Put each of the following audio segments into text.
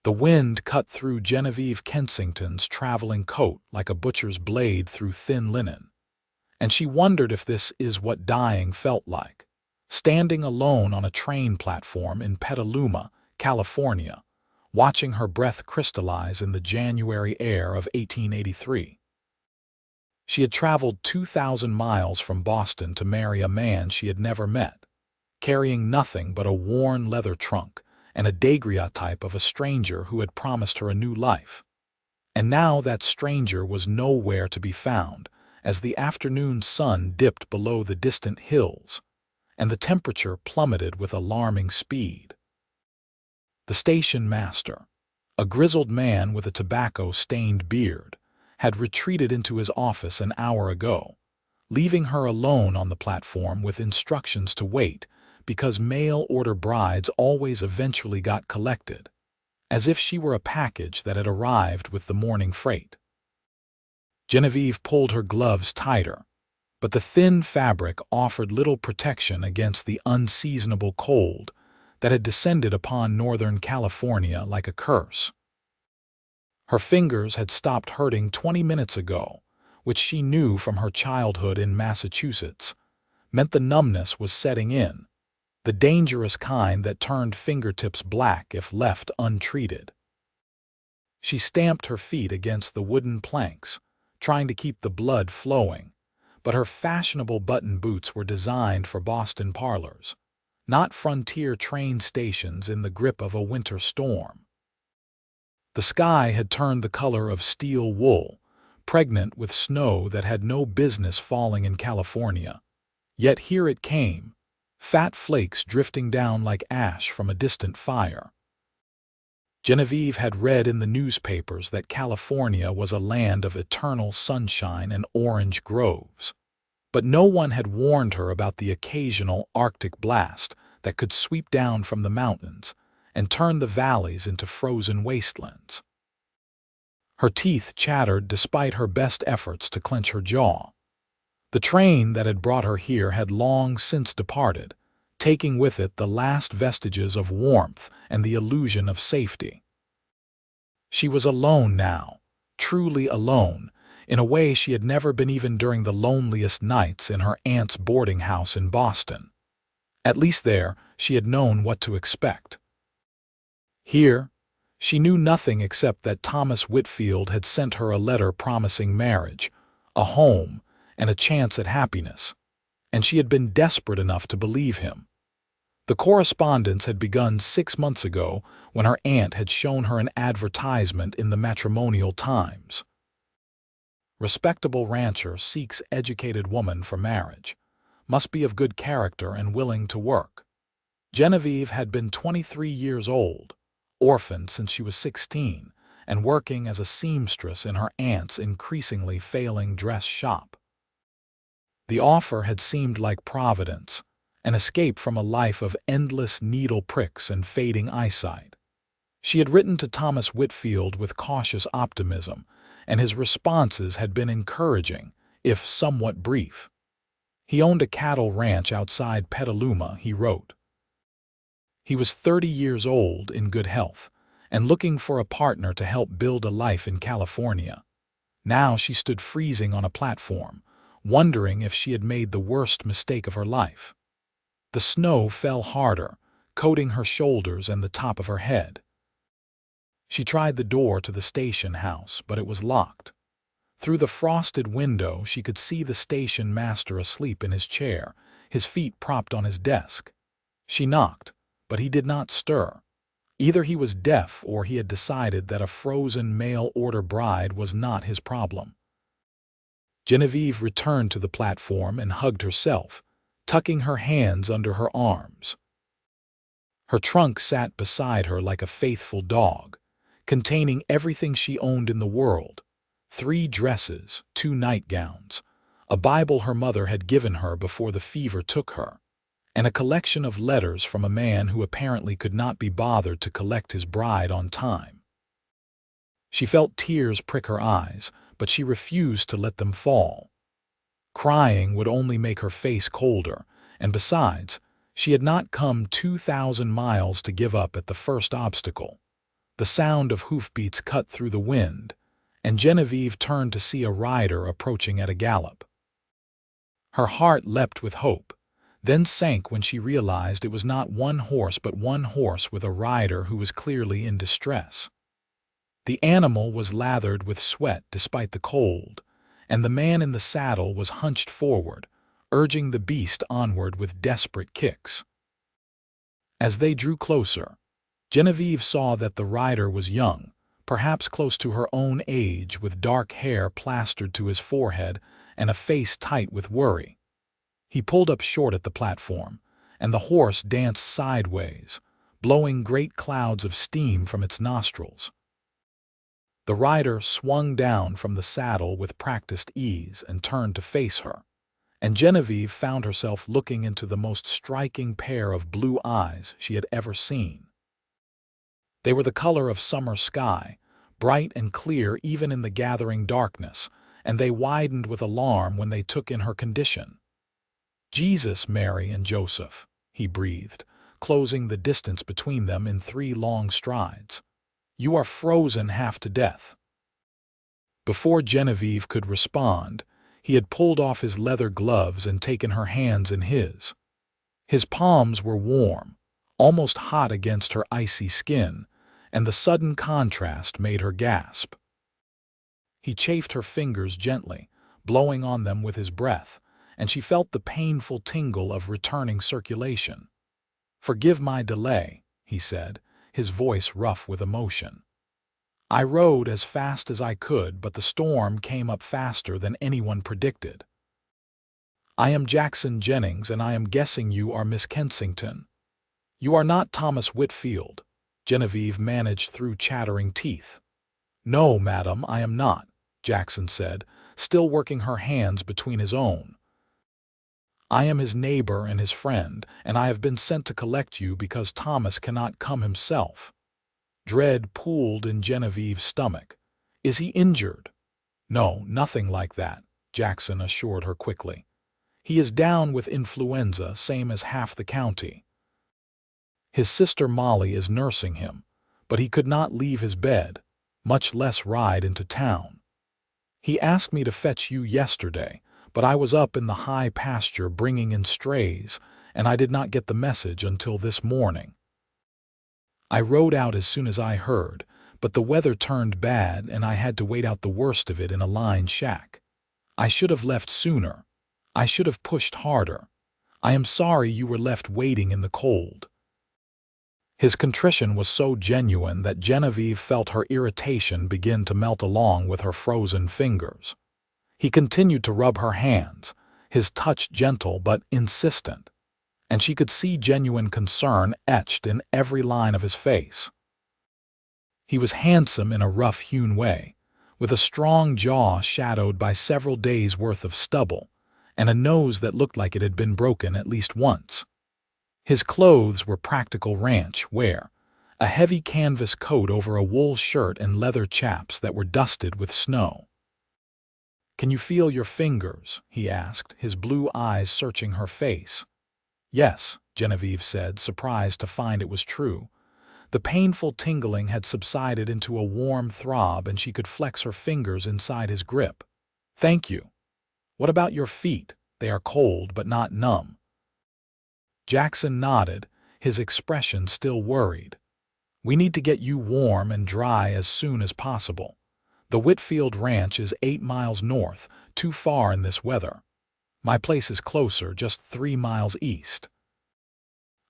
The wind cut through Genevieve Kensington's traveling coat like a butcher's blade through thin linen, and she wondered if this is what dying felt like, standing alone on a train platform in Petaluma, California, watching her breath crystallize in the January air of 1883. She had traveled 2,000 miles from Boston to marry a man she had never met, carrying nothing but a worn leather trunk and a daguerreotype of a stranger who had promised her a new life. And now that stranger was nowhere to be found as the afternoon sun dipped below the distant hills, and the temperature plummeted with alarming speed. The station master, a grizzled man with a tobacco-stained beard, had retreated into his office an hour ago, leaving her alone on the platform with instructions to wait because mail-order brides always eventually got collected, as if she were a package that had arrived with the morning freight. Genevieve pulled her gloves tighter, but the thin fabric offered little protection against the unseasonable cold that had descended upon Northern California like a curse. Her fingers had stopped hurting 20 minutes ago, which she knew from her childhood in Massachusetts meant the numbness was setting in, the dangerous kind that turned fingertips black if left untreated. She stamped her feet against the wooden planks, trying to keep the blood flowing, but her fashionable button boots were designed for Boston parlors, not frontier train stations in the grip of a winter storm. The sky had turned the color of steel wool, pregnant with snow that had no business falling in California. Yet here it came, fat flakes drifting down like ash from a distant fire. Genevieve had read in the newspapers that California was a land of eternal sunshine and orange groves, but no one had warned her about the occasional Arctic blast that could sweep down from the mountains and turn the valleys into frozen wastelands. Her teeth chattered despite her best efforts to clench her jaw. The train that had brought her here had long since departed, taking with it the last vestiges of warmth and the illusion of safety. She was alone now, truly alone, in a way she had never been even during the loneliest nights in her aunt's boarding house in Boston. At least there, she had known what to expect. Here, she knew nothing except that Thomas Whitfield had sent her a letter promising marriage, a home, and a chance at happiness, and she had been desperate enough to believe him. The correspondence had begun 6 months ago when her aunt had shown her an advertisement in the Matrimonial Times. Respectable rancher seeks educated woman for marriage. Must be of good character and willing to work. Genevieve had been 23 years old, orphaned since she was 16, and working as a seamstress in her aunt's increasingly failing dress shop. The offer had seemed like providence, an escape from a life of endless needle pricks and fading eyesight. She had written to Thomas Whitfield with cautious optimism, and his responses had been encouraging, if somewhat brief. He owned a cattle ranch outside Petaluma, he wrote. He was 30 years old, in good health, and looking for a partner to help build a life in California. Now she stood freezing on a platform, wondering if she had made the worst mistake of her life. The snow fell harder, coating her shoulders and the top of her head. She tried the door to the station house, but it was locked. Through the frosted window she could see the station master asleep in his chair, his feet propped on his desk. She knocked, but he did not stir. Either he was deaf or he had decided that a frozen mail-order bride was not his problem. Genevieve returned to the platform and hugged herself, tucking her hands under her arms. Her trunk sat beside her like a faithful dog, containing everything she owned in the world: 3 dresses, 2 nightgowns, a Bible her mother had given her before the fever took her, and a collection of letters from a man who apparently could not be bothered to collect his bride on time. She felt tears prick her eyes, but she refused to let them fall. Crying would only make her face colder, and besides, she had not come 2,000 miles to give up at the first obstacle. The sound of hoofbeats cut through the wind, and Genevieve turned to see a rider approaching at a gallop. Her heart leapt with hope, then sank when she realized it was not one horse but one horse with a rider who was clearly in distress. The animal was lathered with sweat despite the cold, and the man in the saddle was hunched forward, urging the beast onward with desperate kicks. As they drew closer, Genevieve saw that the rider was young, perhaps close to her own age, with dark hair plastered to his forehead and a face tight with worry. He pulled up short at the platform, and the horse danced sideways, blowing great clouds of steam from its nostrils. The rider swung down from the saddle with practiced ease and turned to face her, and Genevieve found herself looking into the most striking pair of blue eyes she had ever seen. They were the color of summer sky, bright and clear even in the gathering darkness, and they widened with alarm when they took in her condition. "Jesus, Mary, and Joseph," he breathed, closing the distance between them in 3 long strides. "You are frozen half to death." Before Genevieve could respond, he had pulled off his leather gloves and taken her hands in his. His palms were warm, almost hot against her icy skin, and the sudden contrast made her gasp. He chafed her fingers gently, blowing on them with his breath, and she felt the painful tingle of returning circulation. "Forgive my delay," he said, his voice rough with emotion. "I rode as fast as I could, but the storm came up faster than anyone predicted. I am Jackson Jennings, and I am guessing you are Miss Kensington. You are not Thomas Whitfield," Genevieve managed through chattering teeth. "No, madam, I am not," Jackson said, still working her hands between his own. "I am his neighbor and his friend, and I have been sent to collect you because Thomas cannot come himself." Dread pooled in Genevieve's stomach. "Is he injured?" "No, nothing like that," Jackson assured her quickly. "He is down with influenza, same as half the county. His sister Molly is nursing him, but he could not leave his bed, much less ride into town. He asked me to fetch you yesterday, but I was up in the high pasture bringing in strays, and I did not get the message until this morning. I rode out as soon as I heard, but the weather turned bad and I had to wait out the worst of it in a line shack. I should have left sooner. I should have pushed harder. I am sorry you were left waiting in the cold." His contrition was so genuine that Genevieve felt her irritation begin to melt along with her frozen fingers. He continued to rub her hands, his touch gentle but insistent, and she could see genuine concern etched in every line of his face. He was handsome in a rough-hewn way, with a strong jaw shadowed by several days' worth of stubble, and a nose that looked like it had been broken at least once. His clothes were practical ranch wear, a heavy canvas coat over a wool shirt and leather chaps that were dusted with snow. "Can you feel your fingers?" he asked, his blue eyes searching her face. "Yes," Genevieve said, surprised to find it was true. The painful tingling had subsided into a warm throb and she could flex her fingers inside his grip. "Thank you. What about your feet? They are cold but not numb." Jackson nodded, his expression still worried. "We need to get you warm and dry as soon as possible. The Whitfield Ranch is 8 miles north, too far in this weather. My place is closer, just 3 miles east.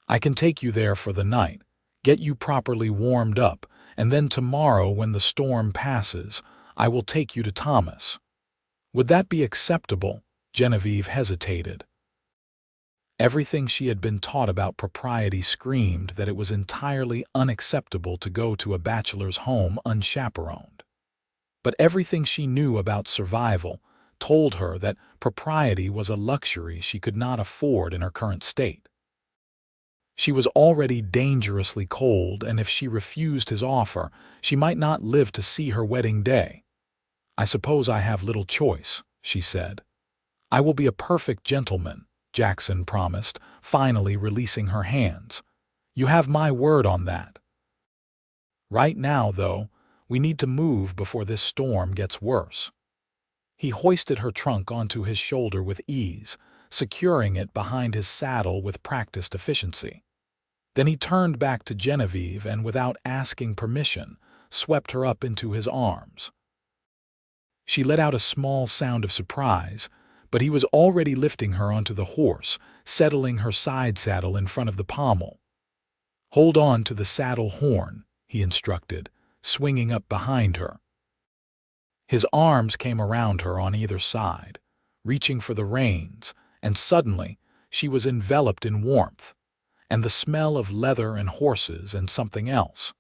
I can take you there for the night, get you properly warmed up, and then tomorrow when the storm passes, I will take you to Thomas." "Would that be acceptable?" Genevieve hesitated. Everything she had been taught about propriety screamed that it was entirely unacceptable to go to a bachelor's home unchaperoned. But everything she knew about survival told her that propriety was a luxury she could not afford in her current state. She was already dangerously cold, and if she refused his offer, she might not live to see her wedding day. "I suppose I have little choice," she said. "I will be a perfect gentleman," Jackson promised, finally releasing her hands. "You have my word on that." Right now, though, we need to move before this storm gets worse." He hoisted her trunk onto his shoulder with ease, securing it behind his saddle with practiced efficiency. Then he turned back to Genevieve and, without asking permission, swept her up into his arms. She let out a small sound of surprise, but he was already lifting her onto the horse, settling her side saddle in front of the pommel. "Hold on to the saddle horn," he instructed, swinging up behind her. His arms came around her on either side, reaching for the reins, and suddenly she was enveloped in warmth, and the smell of leather and horses and something else.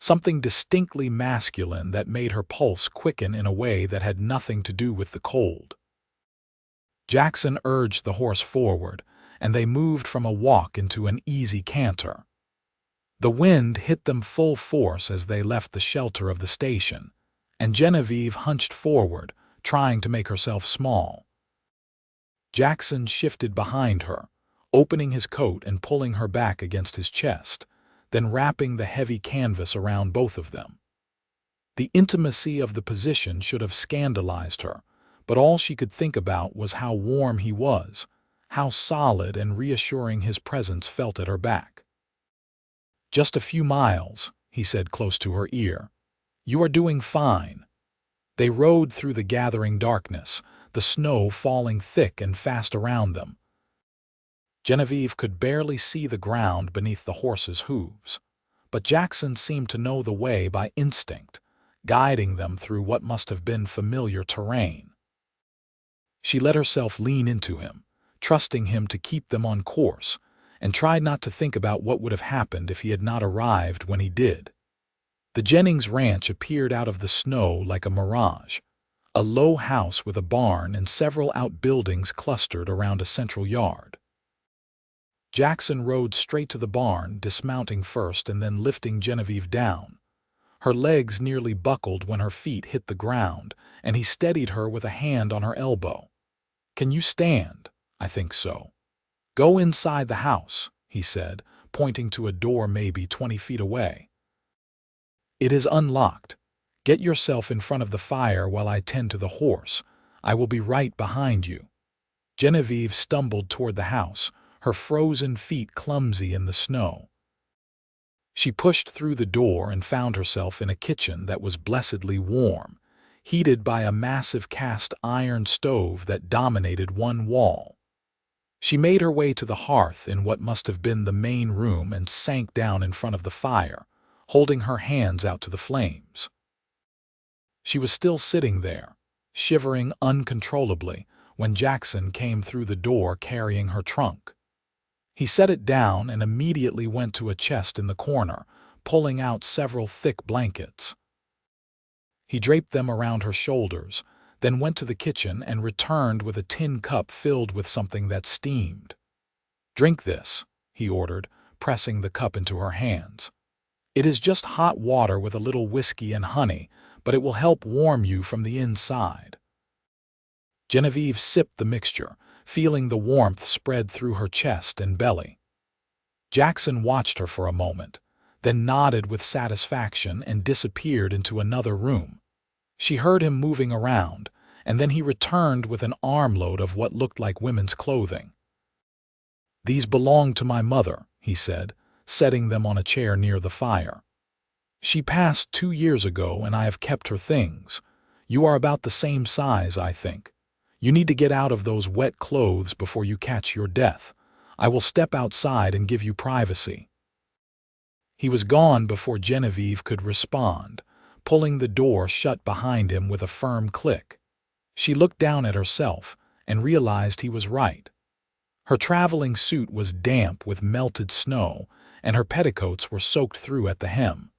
Something distinctly masculine that made her pulse quicken in a way that had nothing to do with the cold. Jackson urged the horse forward, and they moved from a walk into an easy canter. The wind hit them full force as they left the shelter of the station, and Genevieve hunched forward, trying to make herself small. Jackson shifted behind her, opening his coat and pulling her back against his chest, then wrapping the heavy canvas around both of them. The intimacy of the position should have scandalized her, but all she could think about was how warm he was, how solid and reassuring his presence felt at her back. "Just a few miles," he said close to her ear. "You are doing fine." They rode through the gathering darkness, the snow falling thick and fast around them. Genevieve could barely see the ground beneath the horse's hooves, but Jackson seemed to know the way by instinct, guiding them through what must have been familiar terrain. She let herself lean into him, trusting him to keep them on course, and tried not to think about what would have happened if he had not arrived when he did. The Jennings ranch appeared out of the snow like a mirage, a low house with a barn and several outbuildings clustered around a central yard. Jackson rode straight to the barn, dismounting first and then lifting Genevieve down. Her legs nearly buckled when her feet hit the ground, and he steadied her with a hand on her elbow. "Can you stand?" "I think so." "Go inside the house," he said, pointing to a door maybe 20 feet away. "It is unlocked. Get yourself in front of the fire while I tend to the horse. I will be right behind you." Genevieve stumbled toward the house, her frozen feet clumsy in the snow. She pushed through the door and found herself in a kitchen that was blessedly warm, heated by a massive cast iron stove that dominated one wall. She made her way to the hearth in what must have been the main room and sank down in front of the fire, holding her hands out to the flames. She was still sitting there, shivering uncontrollably, when Jackson came through the door carrying her trunk. He set it down and immediately went to a chest in the corner, pulling out several thick blankets. He draped them around her shoulders, then went to the kitchen and returned with a tin cup filled with something that steamed. "Drink this," he ordered, pressing the cup into her hands. "It is just hot water with a little whiskey and honey, but it will help warm you from the inside." Genevieve sipped the mixture, feeling the warmth spread through her chest and belly. Jackson watched her for a moment, then nodded with satisfaction and disappeared into another room. She heard him moving around, and then he returned with an armload of what looked like women's clothing. "These belong to my mother," he said, setting them on a chair near the fire. "She passed 2 years ago, and I have kept her things. You are about the same size, I think. You need to get out of those wet clothes before you catch your death. I will step outside and give you privacy." He was gone before Genevieve could respond, pulling the door shut behind him with a firm click. She looked down at herself and realized he was right. Her traveling suit was damp with melted snow, and her petticoats were soaked through at the hem.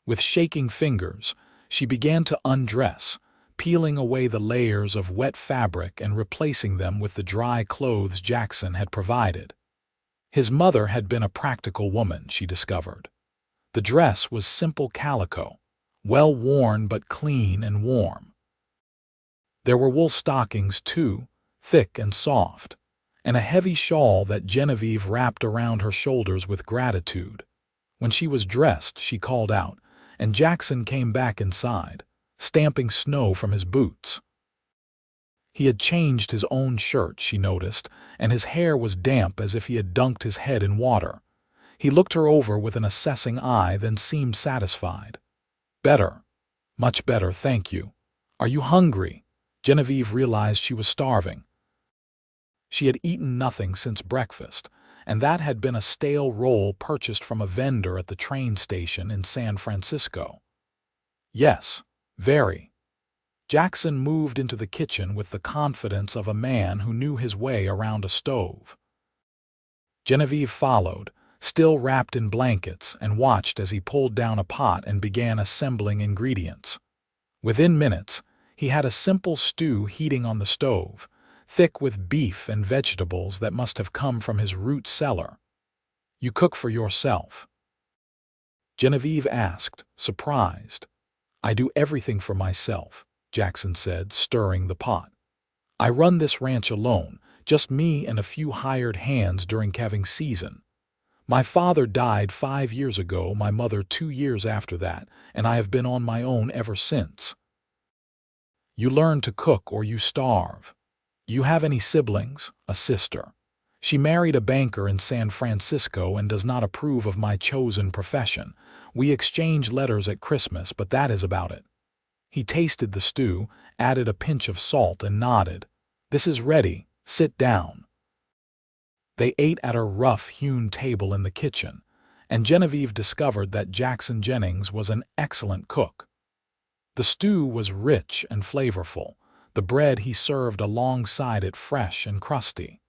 With shaking fingers, she began to undress, peeling away the layers of wet fabric and replacing them with the dry clothes Jackson had provided. His mother had been a practical woman, she discovered. The dress was simple calico, well worn but clean and warm. There were wool stockings, too, thick and soft, and a heavy shawl that Genevieve wrapped around her shoulders with gratitude. When she was dressed, she called out, and Jackson came back inside, stamping snow from his boots. He had changed his own shirt, she noticed, and his hair was damp as if he had dunked his head in water. He looked her over with an assessing eye, then seemed satisfied. "Better. Much better, thank you. Are you hungry?" Genevieve realized she was starving. She had eaten nothing since breakfast, and that had been a stale roll purchased from a vendor at the train station in San Francisco. "Yes, very." Jackson moved into the kitchen with the confidence of a man who knew his way around a stove. Genevieve followed, still wrapped in blankets, and watched as he pulled down a pot and began assembling ingredients. Within minutes, he had a simple stew heating on the stove, thick with beef and vegetables that must have come from his root cellar. "You cook for yourself?" Genevieve asked, surprised. "I do everything for myself," Jackson said, stirring the pot. "I run this ranch alone, just me and a few hired hands during calving season. My father died 5 years ago, my mother 2 years after that, and I have been on my own ever since." "You learn to cook or you starve. You have any siblings?" "A sister. She married a banker in San Francisco and does not approve of my chosen profession. We exchange letters at Christmas, but that is about it." He tasted the stew, added a pinch of salt, and nodded. "This is ready. Sit down." They ate at a rough-hewn table in the kitchen, and Genevieve discovered that Jackson Jennings was an excellent cook. The stew was rich and flavorful, the bread he served alongside it fresh and crusty.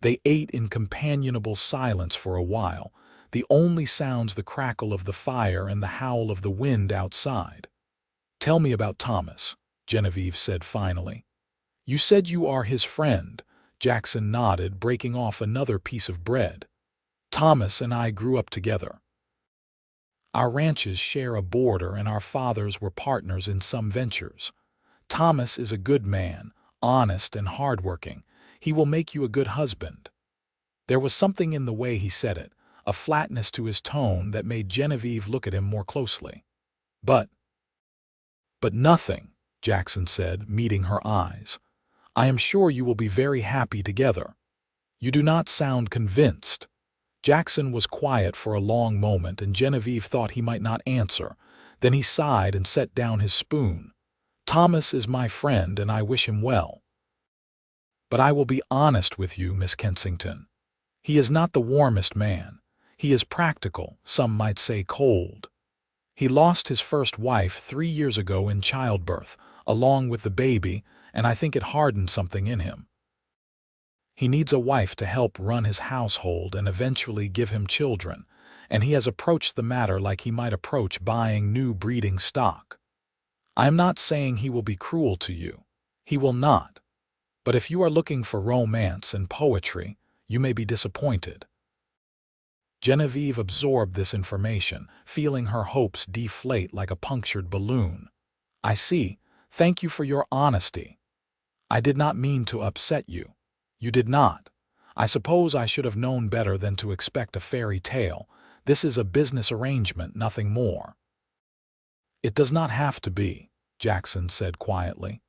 They ate in companionable silence for a while, the only sounds the crackle of the fire and the howl of the wind outside. "Tell me about Thomas," Genevieve said finally. "You said you are his friend." Jackson nodded, breaking off another piece of bread. "Thomas and I grew up together. Our ranches share a border and our fathers were partners in some ventures. Thomas is a good man, honest and hardworking. He will make you a good husband." There was something in the way he said it, a flatness to his tone that made Genevieve look at him more closely. But nothing," Jackson said, meeting her eyes. "I am sure you will be very happy together." "You do not sound convinced." Jackson was quiet for a long moment, and Genevieve thought he might not answer. Then he sighed and set down his spoon. "Thomas is my friend, and I wish him well. But I will be honest with you, Miss Kensington. He is not the warmest man. He is practical, some might say cold. He lost his first wife 3 years ago in childbirth, along with the baby, and I think it hardened something in him. He needs a wife to help run his household and eventually give him children, and he has approached the matter like he might approach buying new breeding stock. I am not saying he will be cruel to you. He will not. But if you are looking for romance and poetry, you may be disappointed." Genevieve absorbed this information, feeling her hopes deflate like a punctured balloon. "I see. Thank you for your honesty. I did not mean to upset you." "You did not. I suppose I should have known better than to expect a fairy tale. This is a business arrangement, nothing more." "It does not have to be," Jackson said quietly.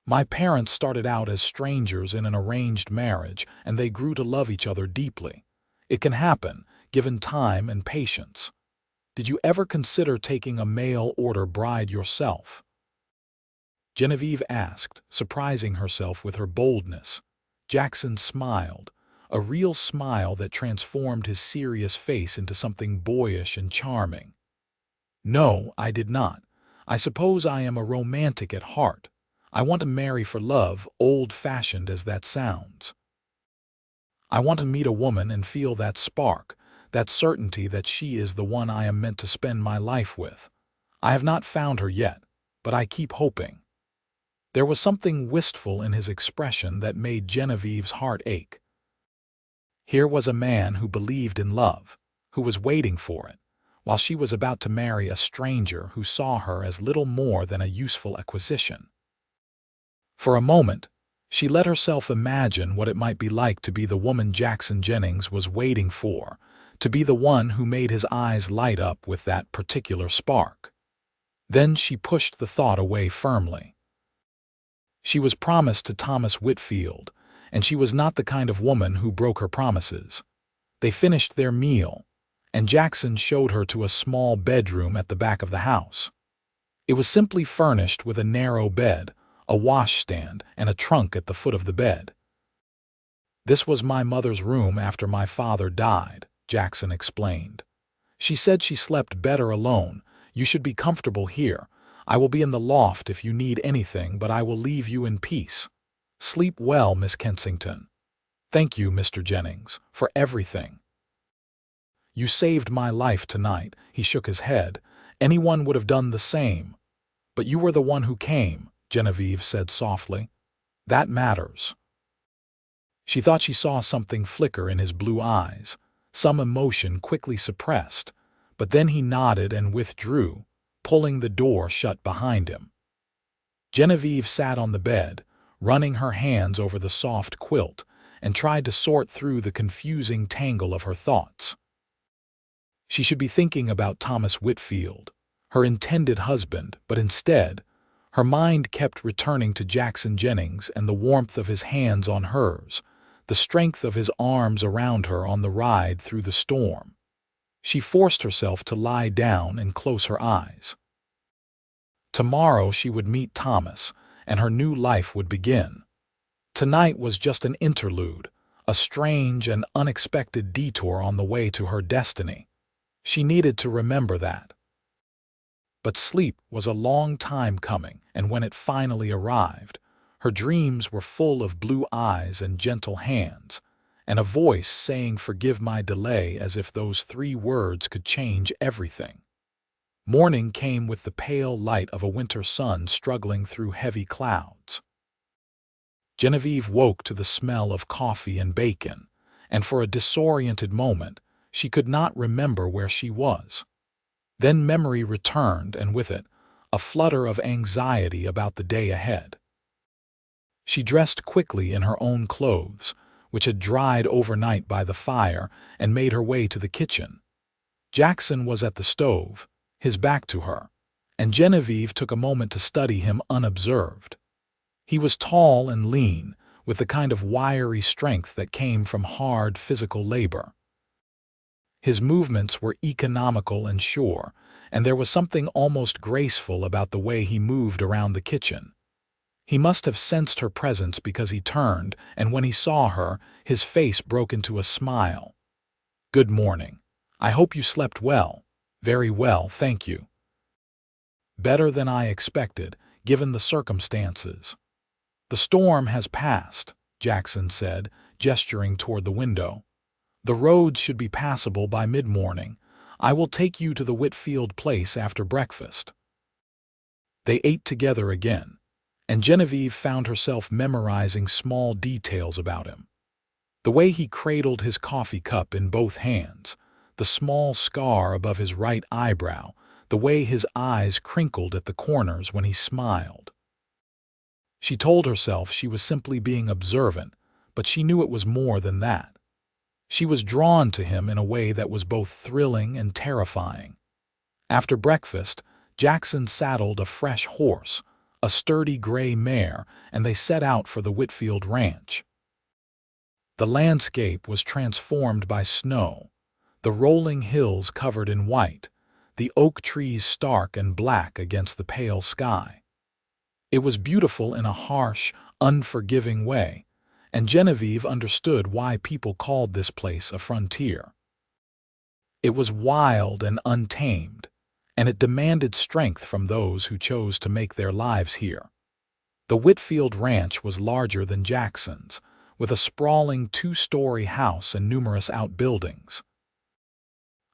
"My parents started out as strangers in an arranged marriage, and they grew to love each other deeply. It can happen, given time and patience. Did you ever consider taking a mail-order bride yourself?" Genevieve asked, surprising herself with her boldness. Jackson smiled, a real smile that transformed his serious face into something boyish and charming. "No, I did not. I suppose I am a romantic at heart. I want to marry for love, old-fashioned as that sounds. I want to meet a woman and feel that spark, that certainty that she is the one I am meant to spend my life with. I have not found her yet, but I keep hoping." There was something wistful in his expression that made Genevieve's heart ache. Here was a man who believed in love, who was waiting for it, while she was about to marry a stranger who saw her as little more than a useful acquisition. For a moment, she let herself imagine what it might be like to be the woman Jackson Jennings was waiting for, to be the one who made his eyes light up with that particular spark. Then she pushed the thought away firmly. She was promised to Thomas Whitfield, and she was not the kind of woman who broke her promises. They finished their meal, and Jackson showed her to a small bedroom at the back of the house. It was simply furnished with a narrow bed, a washstand, and a trunk at the foot of the bed. "This was my mother's room after my father died," Jackson explained. "She said she slept better alone. You should be comfortable here. I will be in the loft if you need anything, but I will leave you in peace. Sleep well, Miss Kensington. Thank you, Mr. Jennings, for everything. You saved my life tonight." He shook his head. "Anyone would have done the same. But you were the one who came," Genevieve said softly. "That matters." She thought she saw something flicker in his blue eyes, some emotion quickly suppressed, but then he nodded and withdrew, pulling the door shut behind him. Genevieve sat on the bed, running her hands over the soft quilt, and tried to sort through the confusing tangle of her thoughts. She should be thinking about Thomas Whitfield, her intended husband, but instead, her mind kept returning to Jackson Jennings and the warmth of his hands on hers, the strength of his arms around her on the ride through the storm. She forced herself to lie down and close her eyes. Tomorrow she would meet Thomas, and her new life would begin. Tonight was just an interlude, a strange and unexpected detour on the way to her destiny. She needed to remember that. But sleep was a long time coming, and when it finally arrived, her dreams were full of blue eyes and gentle hands, and a voice saying, "Forgive my delay," as if those 3 words could change everything. Morning came with the pale light of a winter sun struggling through heavy clouds. Genevieve woke to the smell of coffee and bacon, and for a disoriented moment, she could not remember where she was. Then memory returned, and with it, a flutter of anxiety about the day ahead. She dressed quickly in her own clothes, which had dried overnight by the fire, and made her way to the kitchen. Jackson was at the stove, his back to her, and Genevieve took a moment to study him unobserved. He was tall and lean, with the kind of wiry strength that came from hard physical labor. His movements were economical and sure, and there was something almost graceful about the way he moved around the kitchen. He must have sensed her presence because he turned, and when he saw her, his face broke into a smile. "Good morning. I hope you slept well." "Very well, thank you." "Better than I expected, given the circumstances." "The storm has passed," Jackson said, gesturing toward the window. "The roads should be passable by mid-morning. I will take you to the Whitfield place after breakfast." They ate together again, and Genevieve found herself memorizing small details about him. The way he cradled his coffee cup in both hands, the small scar above his right eyebrow, the way his eyes crinkled at the corners when he smiled. She told herself she was simply being observant, but she knew it was more than that. She was drawn to him in a way that was both thrilling and terrifying. After breakfast, Jackson saddled a fresh horse, a sturdy gray mare, and they set out for the Whitfield ranch. The landscape was transformed by snow, the rolling hills covered in white, the oak trees stark and black against the pale sky. It was beautiful in a harsh, unforgiving way, and Genevieve understood why people called this place a frontier. It was wild and untamed, and it demanded strength from those who chose to make their lives here. The Whitfield Ranch was larger than Jackson's, with a sprawling 2-story house and numerous outbuildings.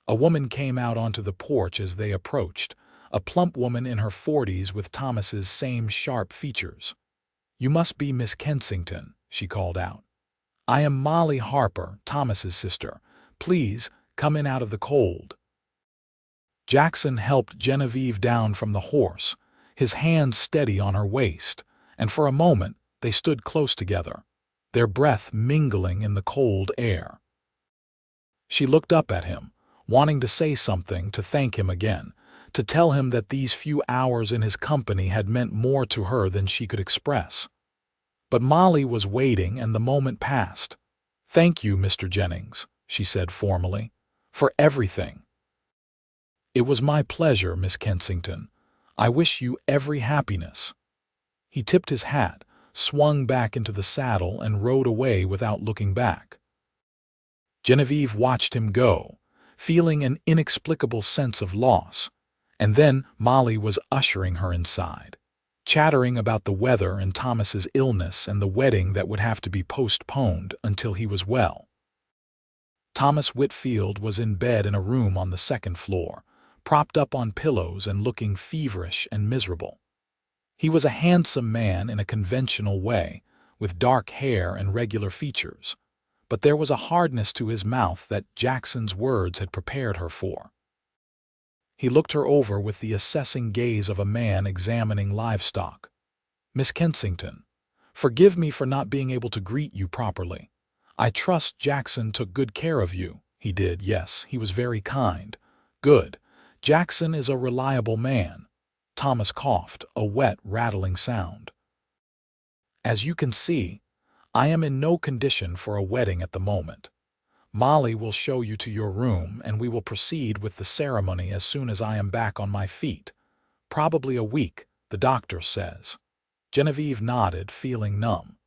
A woman came out onto the porch as they approached, a plump woman in her 40s with Thomas's same sharp features. "You must be Miss Kensington," she called out. "I am Molly Harper, Thomas's sister. Please, come in out of the cold." Jackson helped Genevieve down from the horse, his hand steady on her waist, and for a moment they stood close together, their breath mingling in the cold air. She looked up at him, wanting to say something, to thank him again, to tell him that these few hours in his company had meant more to her than she could express. But Molly was waiting, and the moment passed. "Thank you, Mr. Jennings," she said formally, "for everything." "It was my pleasure, Miss Kensington. I wish you every happiness." He tipped his hat, swung back into the saddle, and rode away without looking back. Genevieve watched him go, feeling an inexplicable sense of loss, and then Molly was ushering her inside, chattering about the weather and Thomas's illness and the wedding that would have to be postponed until he was well. Thomas Whitfield was in bed in a room on the second floor, propped up on pillows and looking feverish and miserable. He was a handsome man in a conventional way, with dark hair and regular features, but there was a hardness to his mouth that Jackson's words had prepared her for. He looked her over with the assessing gaze of a man examining livestock. "Miss Kensington, forgive me for not being able to greet you properly. I trust Jackson took good care of you." "He did, yes. He was very kind." "Good. Jackson is a reliable man." Thomas coughed, a wet, rattling sound. "As you can see, I am in no condition for a wedding at the moment. Molly will show you to your room, and we will proceed with the ceremony as soon as I am back on my feet. Probably a week, the doctor says." Genevieve nodded, feeling numb.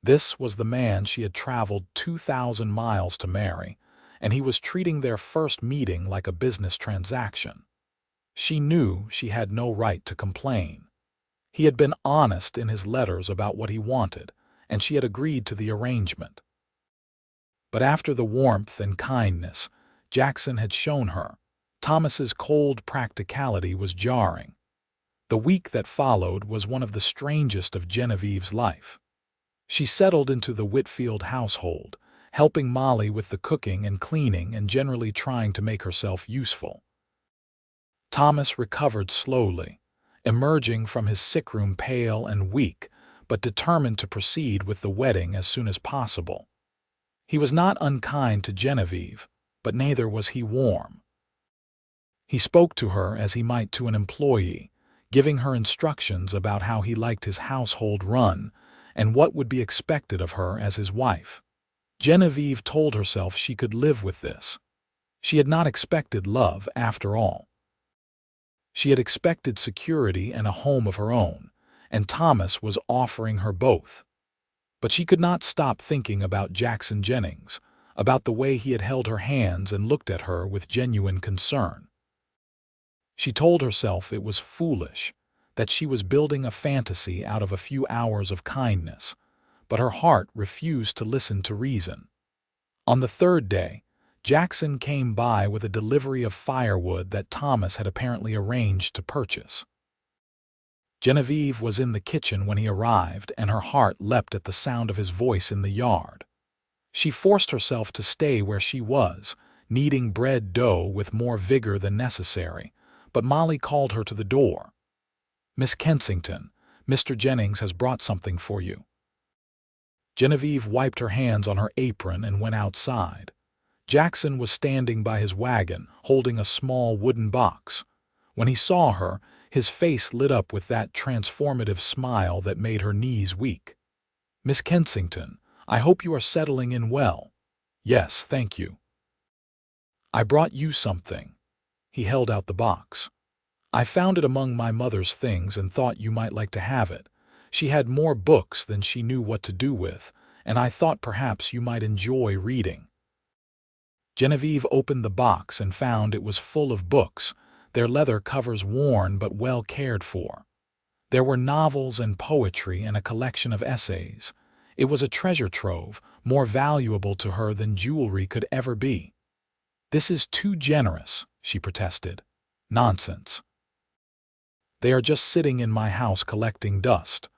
This was the man she had traveled 2,000 miles to marry, and he was treating their first meeting like a business transaction. She knew she had no right to complain. He had been honest in his letters about what he wanted, and she had agreed to the arrangement. But after the warmth and kindness Jackson had shown her, Thomas's cold practicality was jarring. The week that followed was one of the strangest of Genevieve's life. She settled into the Whitfield household, helping Molly with the cooking and cleaning and generally trying to make herself useful. Thomas recovered slowly, emerging from his sickroom pale and weak, but determined to proceed with the wedding as soon as possible. He was not unkind to Genevieve, but neither was he warm. He spoke to her as he might to an employee, giving her instructions about how he liked his household run and what would be expected of her as his wife. Genevieve told herself she could live with this. She had not expected love, after all. She had expected security and a home of her own, and Thomas was offering her both. But she could not stop thinking about Jackson Jennings, about the way he had held her hands and looked at her with genuine concern. She told herself it was foolish, that she was building a fantasy out of a few hours of kindness, but her heart refused to listen to reason. On the third day, Jackson came by with a delivery of firewood that Thomas had apparently arranged to purchase. Genevieve was in the kitchen when he arrived, and her heart leapt at the sound of his voice in the yard. She forced herself to stay where she was, kneading bread dough with more vigor than necessary, but Molly called her to the door. "Miss Kensington, Mr. Jennings has brought something for you." Genevieve wiped her hands on her apron and went outside. Jackson was standing by his wagon, holding a small wooden box. When he saw her, his face lit up with that transformative smile that made her knees weak. "Miss Kensington, I hope you are settling in well." "Yes, thank you." "I brought you something." He held out the box. "I found it among my mother's things and thought you might like to have it. She had more books than she knew what to do with, and I thought perhaps you might enjoy reading." Genevieve opened the box and found it was full of books, their leather covers worn but well cared for. There were novels and poetry and a collection of essays. It was a treasure trove, more valuable to her than jewelry could ever be. "This is too generous," she protested. "Nonsense. They are just sitting in my house collecting dust.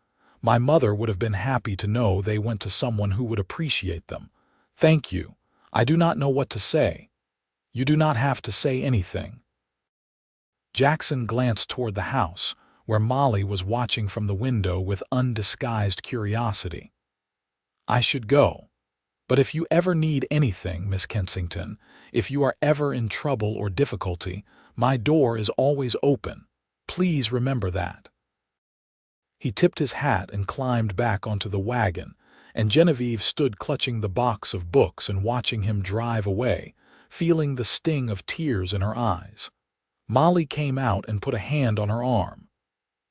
My mother would have been happy to know they went to someone who would appreciate them. Thank you. I do not know what to say." "You do not have to say anything." Jackson glanced toward the house, where Molly was watching from the window with undisguised curiosity. "I should go, But if you ever need anything, Miss Kensington, if you are ever in trouble or difficulty, my door is always open. Please remember that." He tipped his hat and climbed back onto the wagon, and Genevieve stood clutching the box of books and watching him drive away, feeling the sting of tears in her eyes. Molly came out and put a hand on her arm.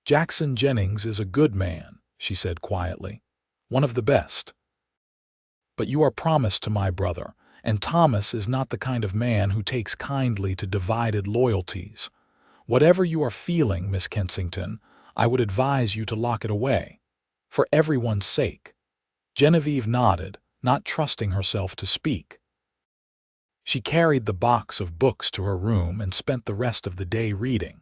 "Jackson Jennings is a good man," she said quietly. "One of the best. But you are promised to my brother, and Thomas is not the kind of man who takes kindly to divided loyalties. Whatever you are feeling, Miss Kensington, I would advise you to lock it away. For everyone's sake." Genevieve nodded, not trusting herself to speak. She carried the box of books to her room and spent the rest of the day reading,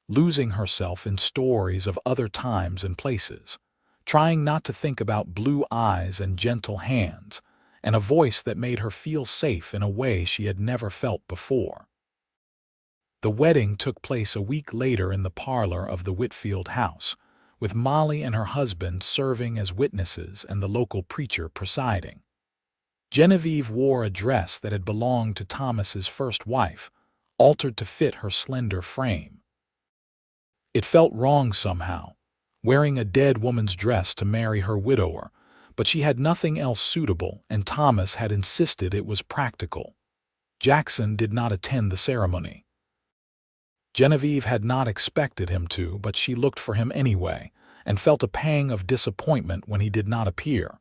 losing herself in stories of other times and places, trying not to think about blue eyes and gentle hands, and a voice that made her feel safe in a way she had never felt before. The wedding took place a week later in the parlor of the Whitfield house, with Molly and her husband serving as witnesses and the local preacher presiding. Genevieve wore a dress that had belonged to Thomas's first wife, altered to fit her slender frame. It felt wrong somehow, wearing a dead woman's dress to marry her widower, but she had nothing else suitable, and Thomas had insisted it was practical. Jackson did not attend the ceremony. Genevieve had not expected him to, but she looked for him anyway, and felt a pang of disappointment when he did not appear.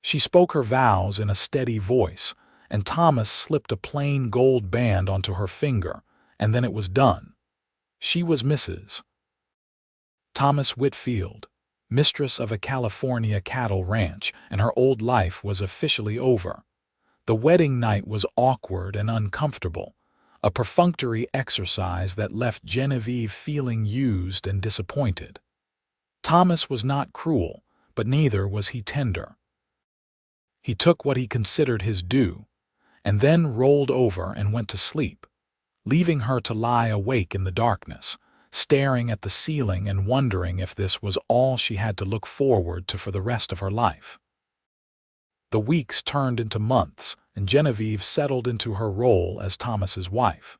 She spoke her vows in a steady voice, and Thomas slipped a plain gold band onto her finger, and then it was done. She was Mrs. Thomas Whitfield, mistress of a California cattle ranch, and her old life was officially over. The wedding night was awkward and uncomfortable, a perfunctory exercise that left Genevieve feeling used and disappointed. Thomas was not cruel, but neither was he tender. He took what he considered his due, and then rolled over and went to sleep, leaving her to lie awake in the darkness, staring at the ceiling and wondering if this was all she had to look forward to for the rest of her life. The weeks turned into months, and Genevieve settled into her role as Thomas's wife.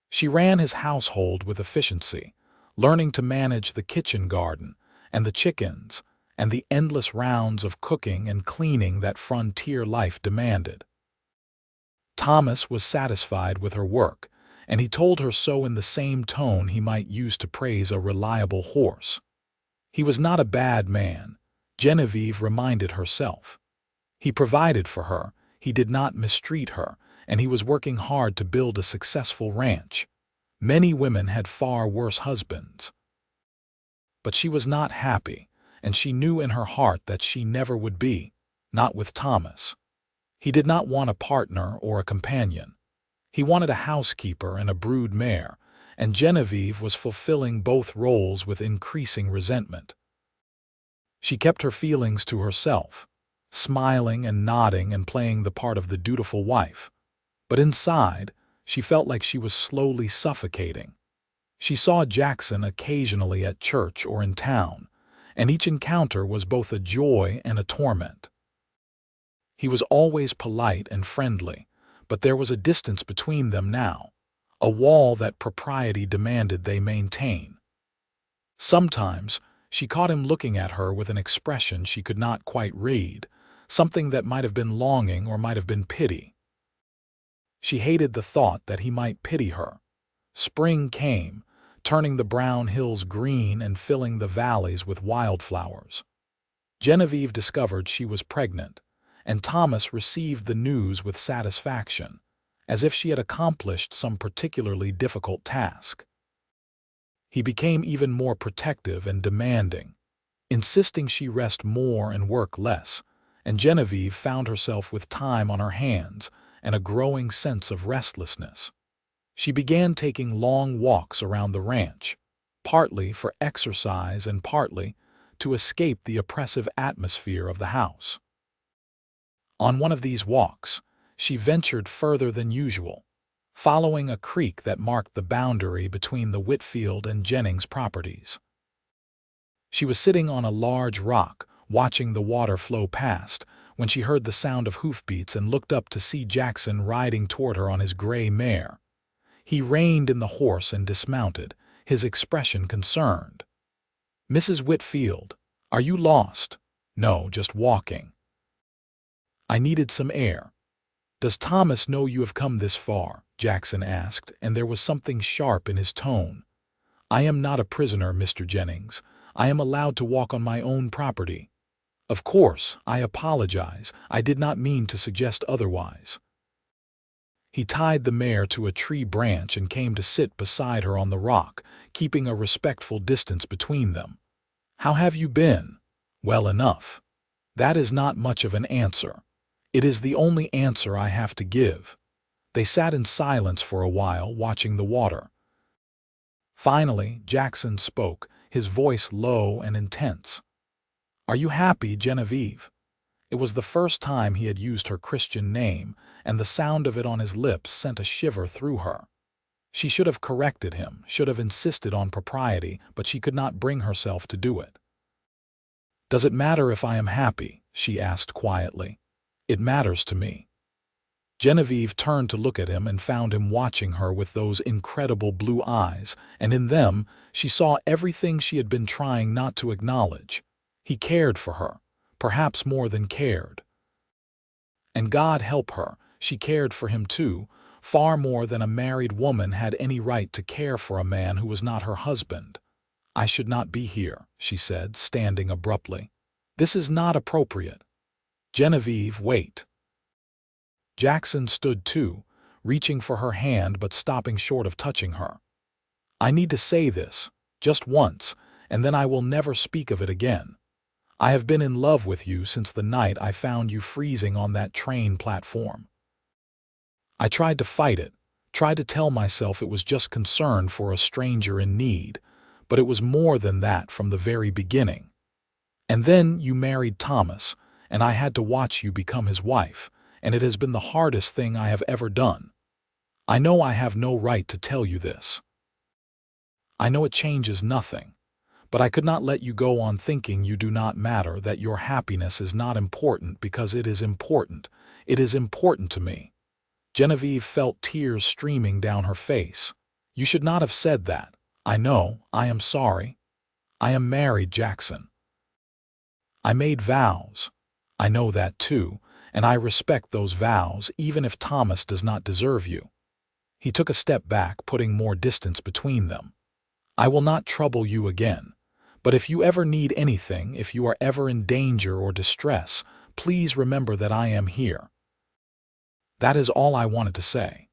She ran his household with efficiency, learning to manage the kitchen garden and the chickens and the endless rounds of cooking and cleaning that frontier life demanded. Thomas was satisfied with her work, and he told her so in the same tone he might use to praise a reliable horse. He was not a bad man, Genevieve reminded herself. He provided for her, he did not mistreat her, and he was working hard to build a successful ranch. Many women had far worse husbands. But she was not happy, and she knew in her heart that she never would be, not with Thomas. He did not want a partner or a companion. He wanted a housekeeper and a brood mare, and Genevieve was fulfilling both roles with increasing resentment. She kept her feelings to herself, smiling and nodding and playing the part of the dutiful wife. But inside, she felt like she was slowly suffocating. She saw Jackson occasionally at church or in town, and each encounter was both a joy and a torment. He was always polite and friendly, but there was a distance between them now, a wall that propriety demanded they maintain. Sometimes, she caught him looking at her with an expression she could not quite read, something that might have been longing or might have been pity. She hated the thought that he might pity her. Spring came, turning the brown hills green and filling the valleys with wildflowers. Genevieve discovered she was pregnant, and Thomas received the news with satisfaction, as if she had accomplished some particularly difficult task. He became even more protective and demanding, insisting she rest more and work less, and Genevieve found herself with time on her hands and a growing sense of restlessness. She began taking long walks around the ranch, partly for exercise and partly to escape the oppressive atmosphere of the house. On one of these walks, she ventured further than usual, following a creek that marked the boundary between the Whitfield and Jennings properties. She was sitting on a large rock, watching the water flow past, when she heard the sound of hoofbeats and looked up to see Jackson riding toward her on his gray mare. He reined in the horse and dismounted, his expression concerned. "Mrs. Whitfield, are you lost?" "No, just walking." "I needed some air." "Does Thomas know you have come this far?" Jackson asked, and there was something sharp in his tone. "I am not a prisoner, Mr. Jennings. I am allowed to walk on my own property." "Of course, I apologize. I did not mean to suggest otherwise." He tied the mare to a tree branch and came to sit beside her on the rock, keeping a respectful distance between them. "How have you been?" "Well enough." "That is not much of an answer." "It is the only answer I have to give." They sat in silence for a while, watching the water. Finally, Jackson spoke, his voice low and intense. "Are you happy, Genevieve?" It was the first time he had used her Christian name, and the sound of it on his lips sent a shiver through her. She should have corrected him, should have insisted on propriety, but she could not bring herself to do it. "Does it matter if I am happy?" she asked quietly. "It matters to me." Genevieve turned to look at him and found him watching her with those incredible blue eyes, and in them she saw everything she had been trying not to acknowledge. He cared for her, perhaps more than cared. And God help her, she cared for him too, far more than a married woman had any right to care for a man who was not her husband. "I should not be here," she said, standing abruptly. "This is not appropriate." "Genevieve, wait." Jackson stood too, reaching for her hand but stopping short of touching her. "I need to say this, just once, and then I will never speak of it again. I have been in love with you since the night I found you freezing on that train platform. I tried to fight it, tried to tell myself it was just concern for a stranger in need, but it was more than that from the very beginning. And then you married Thomas, and I had to watch you become his wife, and it has been the hardest thing I have ever done. I know I have no right to tell you this. I know it changes nothing, but I could not let you go on thinking you do not matter, that your happiness is not important, because it is important. It is important to me." Genevieve felt tears streaming down her face. "You should not have said that. I know, I am sorry. I am married, Jackson. I made vows. I know that too, and I respect those vows even if Thomas does not deserve you." He took a step back, putting more distance between them. "I will not trouble you again, but if you ever need anything, if you are ever in danger or distress, please remember that I am here." That is all I wanted to say.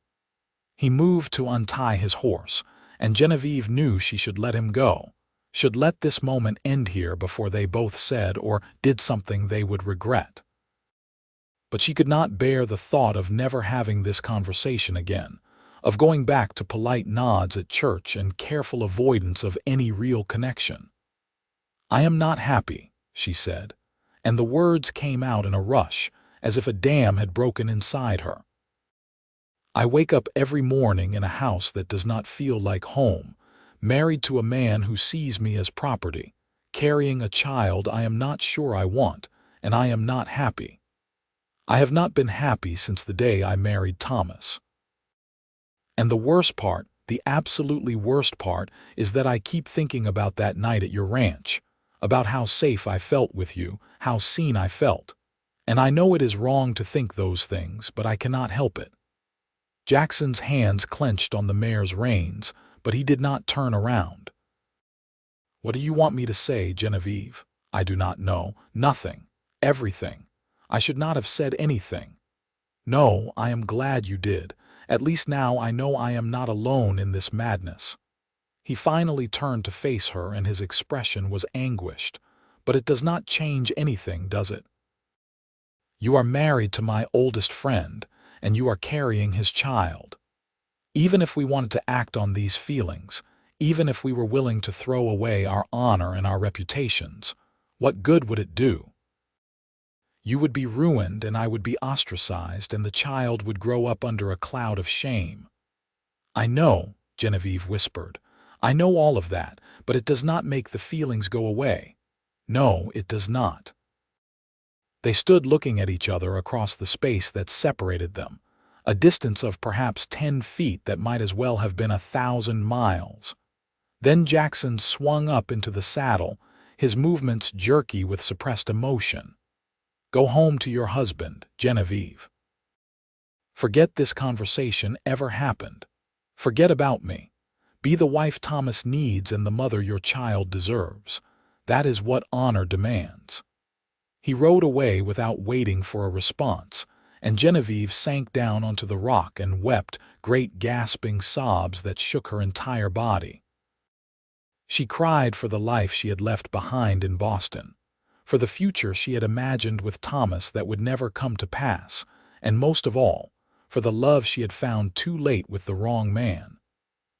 He moved to untie his horse, and Genevieve knew she should let him go, should let this moment end here before they both said or did something they would regret. But she could not bear the thought of never having this conversation again, of going back to polite nods at church and careful avoidance of any real connection. "I am not happy," she said, and the words came out in a rush, as if a dam had broken inside her. "I wake up every morning in a house that does not feel like home, married to a man who sees me as property, carrying a child I am not sure I want, and I am not happy. I have not been happy since the day I married Thomas. And the worst part, the absolutely worst part, is that I keep thinking about that night at your ranch, about how safe I felt with you, how seen I felt. And I know it is wrong to think those things, but I cannot help it." Jackson's hands clenched on the mare's reins, but he did not turn around. "What do you want me to say, Genevieve?" "I do not know. Nothing. Everything. I should not have said anything." "No, I am glad you did. At least now I know I am not alone in this madness." He finally turned to face her, and his expression was anguished. "But it does not change anything, does it? You are married to my oldest friend, and you are carrying his child. Even if we wanted to act on these feelings, even if we were willing to throw away our honor and our reputations, what good would it do? You would be ruined, and I would be ostracized, and the child would grow up under a cloud of shame." "I know," Genevieve whispered. "I know all of that, but it does not make the feelings go away. No, it does not." They stood looking at each other across the space that separated them, a distance of perhaps 10 feet that might as well have been 1,000 miles. Then Jackson swung up into the saddle, his movements jerky with suppressed emotion. "Go home to your husband, Genevieve. Forget this conversation ever happened. Forget about me. Be the wife Thomas needs and the mother your child deserves. That is what honor demands." He rode away without waiting for a response, and Genevieve sank down onto the rock and wept, great gasping sobs that shook her entire body. She cried for the life she had left behind in Boston, for the future she had imagined with Thomas that would never come to pass, and most of all, for the love she had found too late with the wrong man.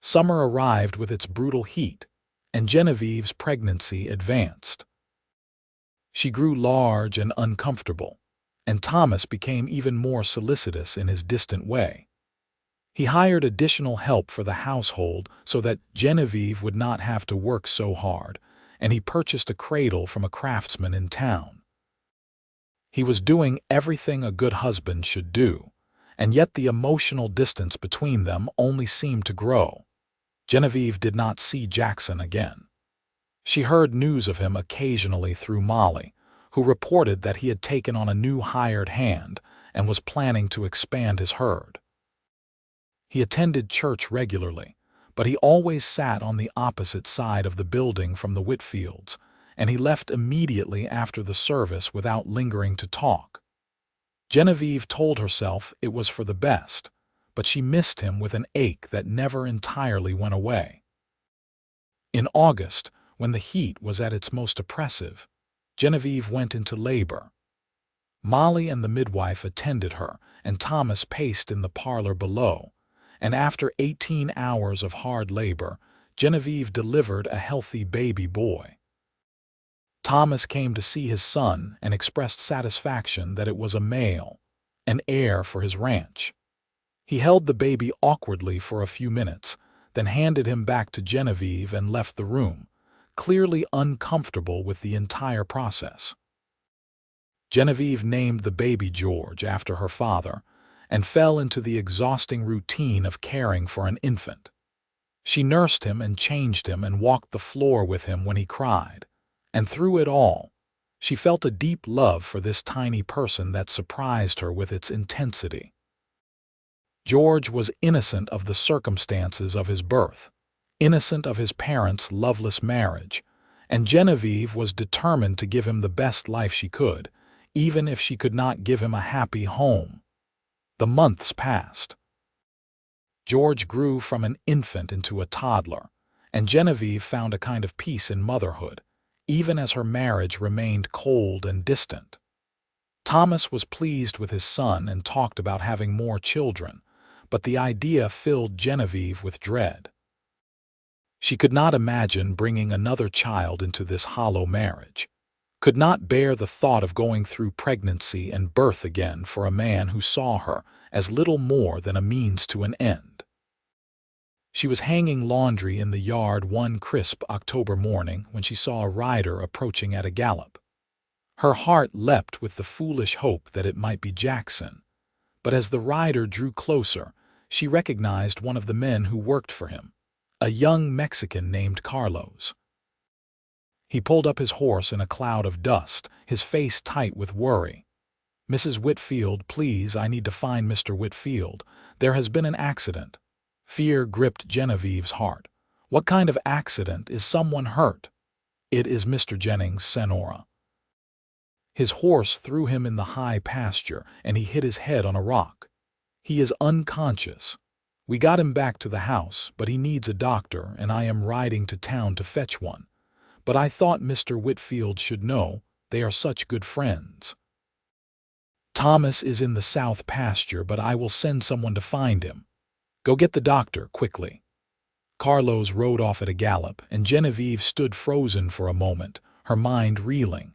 Summer arrived with its brutal heat, and Genevieve's pregnancy advanced. She grew large and uncomfortable, and Thomas became even more solicitous in his distant way. He hired additional help for the household so that Genevieve would not have to work so hard, and he purchased a cradle from a craftsman in town. He was doing everything a good husband should do, and yet the emotional distance between them only seemed to grow. Genevieve did not see Jackson again. She heard news of him occasionally through Molly, who reported that he had taken on a new hired hand and was planning to expand his herd. He attended church regularly, but he always sat on the opposite side of the building from the Whitfields, and he left immediately after the service without lingering to talk. Genevieve told herself it was for the best, but she missed him with an ache that never entirely went away. In August, when the heat was at its most oppressive, Genevieve went into labor. Molly and the midwife attended her, and Thomas paced in the parlor below, and after 18 hours of hard labor, Genevieve delivered a healthy baby boy. Thomas came to see his son and expressed satisfaction that it was a male, an heir for his ranch. He held the baby awkwardly for a few minutes, then handed him back to Genevieve and left the room, clearly uncomfortable with the entire process. Genevieve named the baby George after her father and fell into the exhausting routine of caring for an infant. She nursed him and changed him and walked the floor with him when he cried, and through it all, she felt a deep love for this tiny person that surprised her with its intensity. George was innocent of the circumstances of his birth, innocent of his parents' loveless marriage, and Genevieve was determined to give him the best life she could, even if she could not give him a happy home. The months passed. George grew from an infant into a toddler, and Genevieve found a kind of peace in motherhood, even as her marriage remained cold and distant. Thomas was pleased with his son and talked about having more children, but the idea filled Genevieve with dread. She could not imagine bringing another child into this hollow marriage, could not bear the thought of going through pregnancy and birth again for a man who saw her as little more than a means to an end. She was hanging laundry in the yard one crisp October morning when she saw a rider approaching at a gallop. Her heart leapt with the foolish hope that it might be Jackson, but as the rider drew closer, she recognized one of the men who worked for him, a young Mexican named Carlos. He pulled up his horse in a cloud of dust, his face tight with worry. "Mrs. Whitfield, please, I need to find Mr. Whitfield. There has been an accident." Fear gripped Genevieve's heart. "What kind of accident? Is someone hurt?" "It is Mr. Jennings, Senora." His horse threw him in the high pasture, and he hit his head on a rock. "He is unconscious. We got him back to the house, but he needs a doctor, and I am riding to town to fetch one. But I thought Mr. Whitfield should know. They are such good friends." "Thomas is in the south pasture, but I will send someone to find him. Go get the doctor, quickly." Carlos rode off at a gallop, and Genevieve stood frozen for a moment, her mind reeling.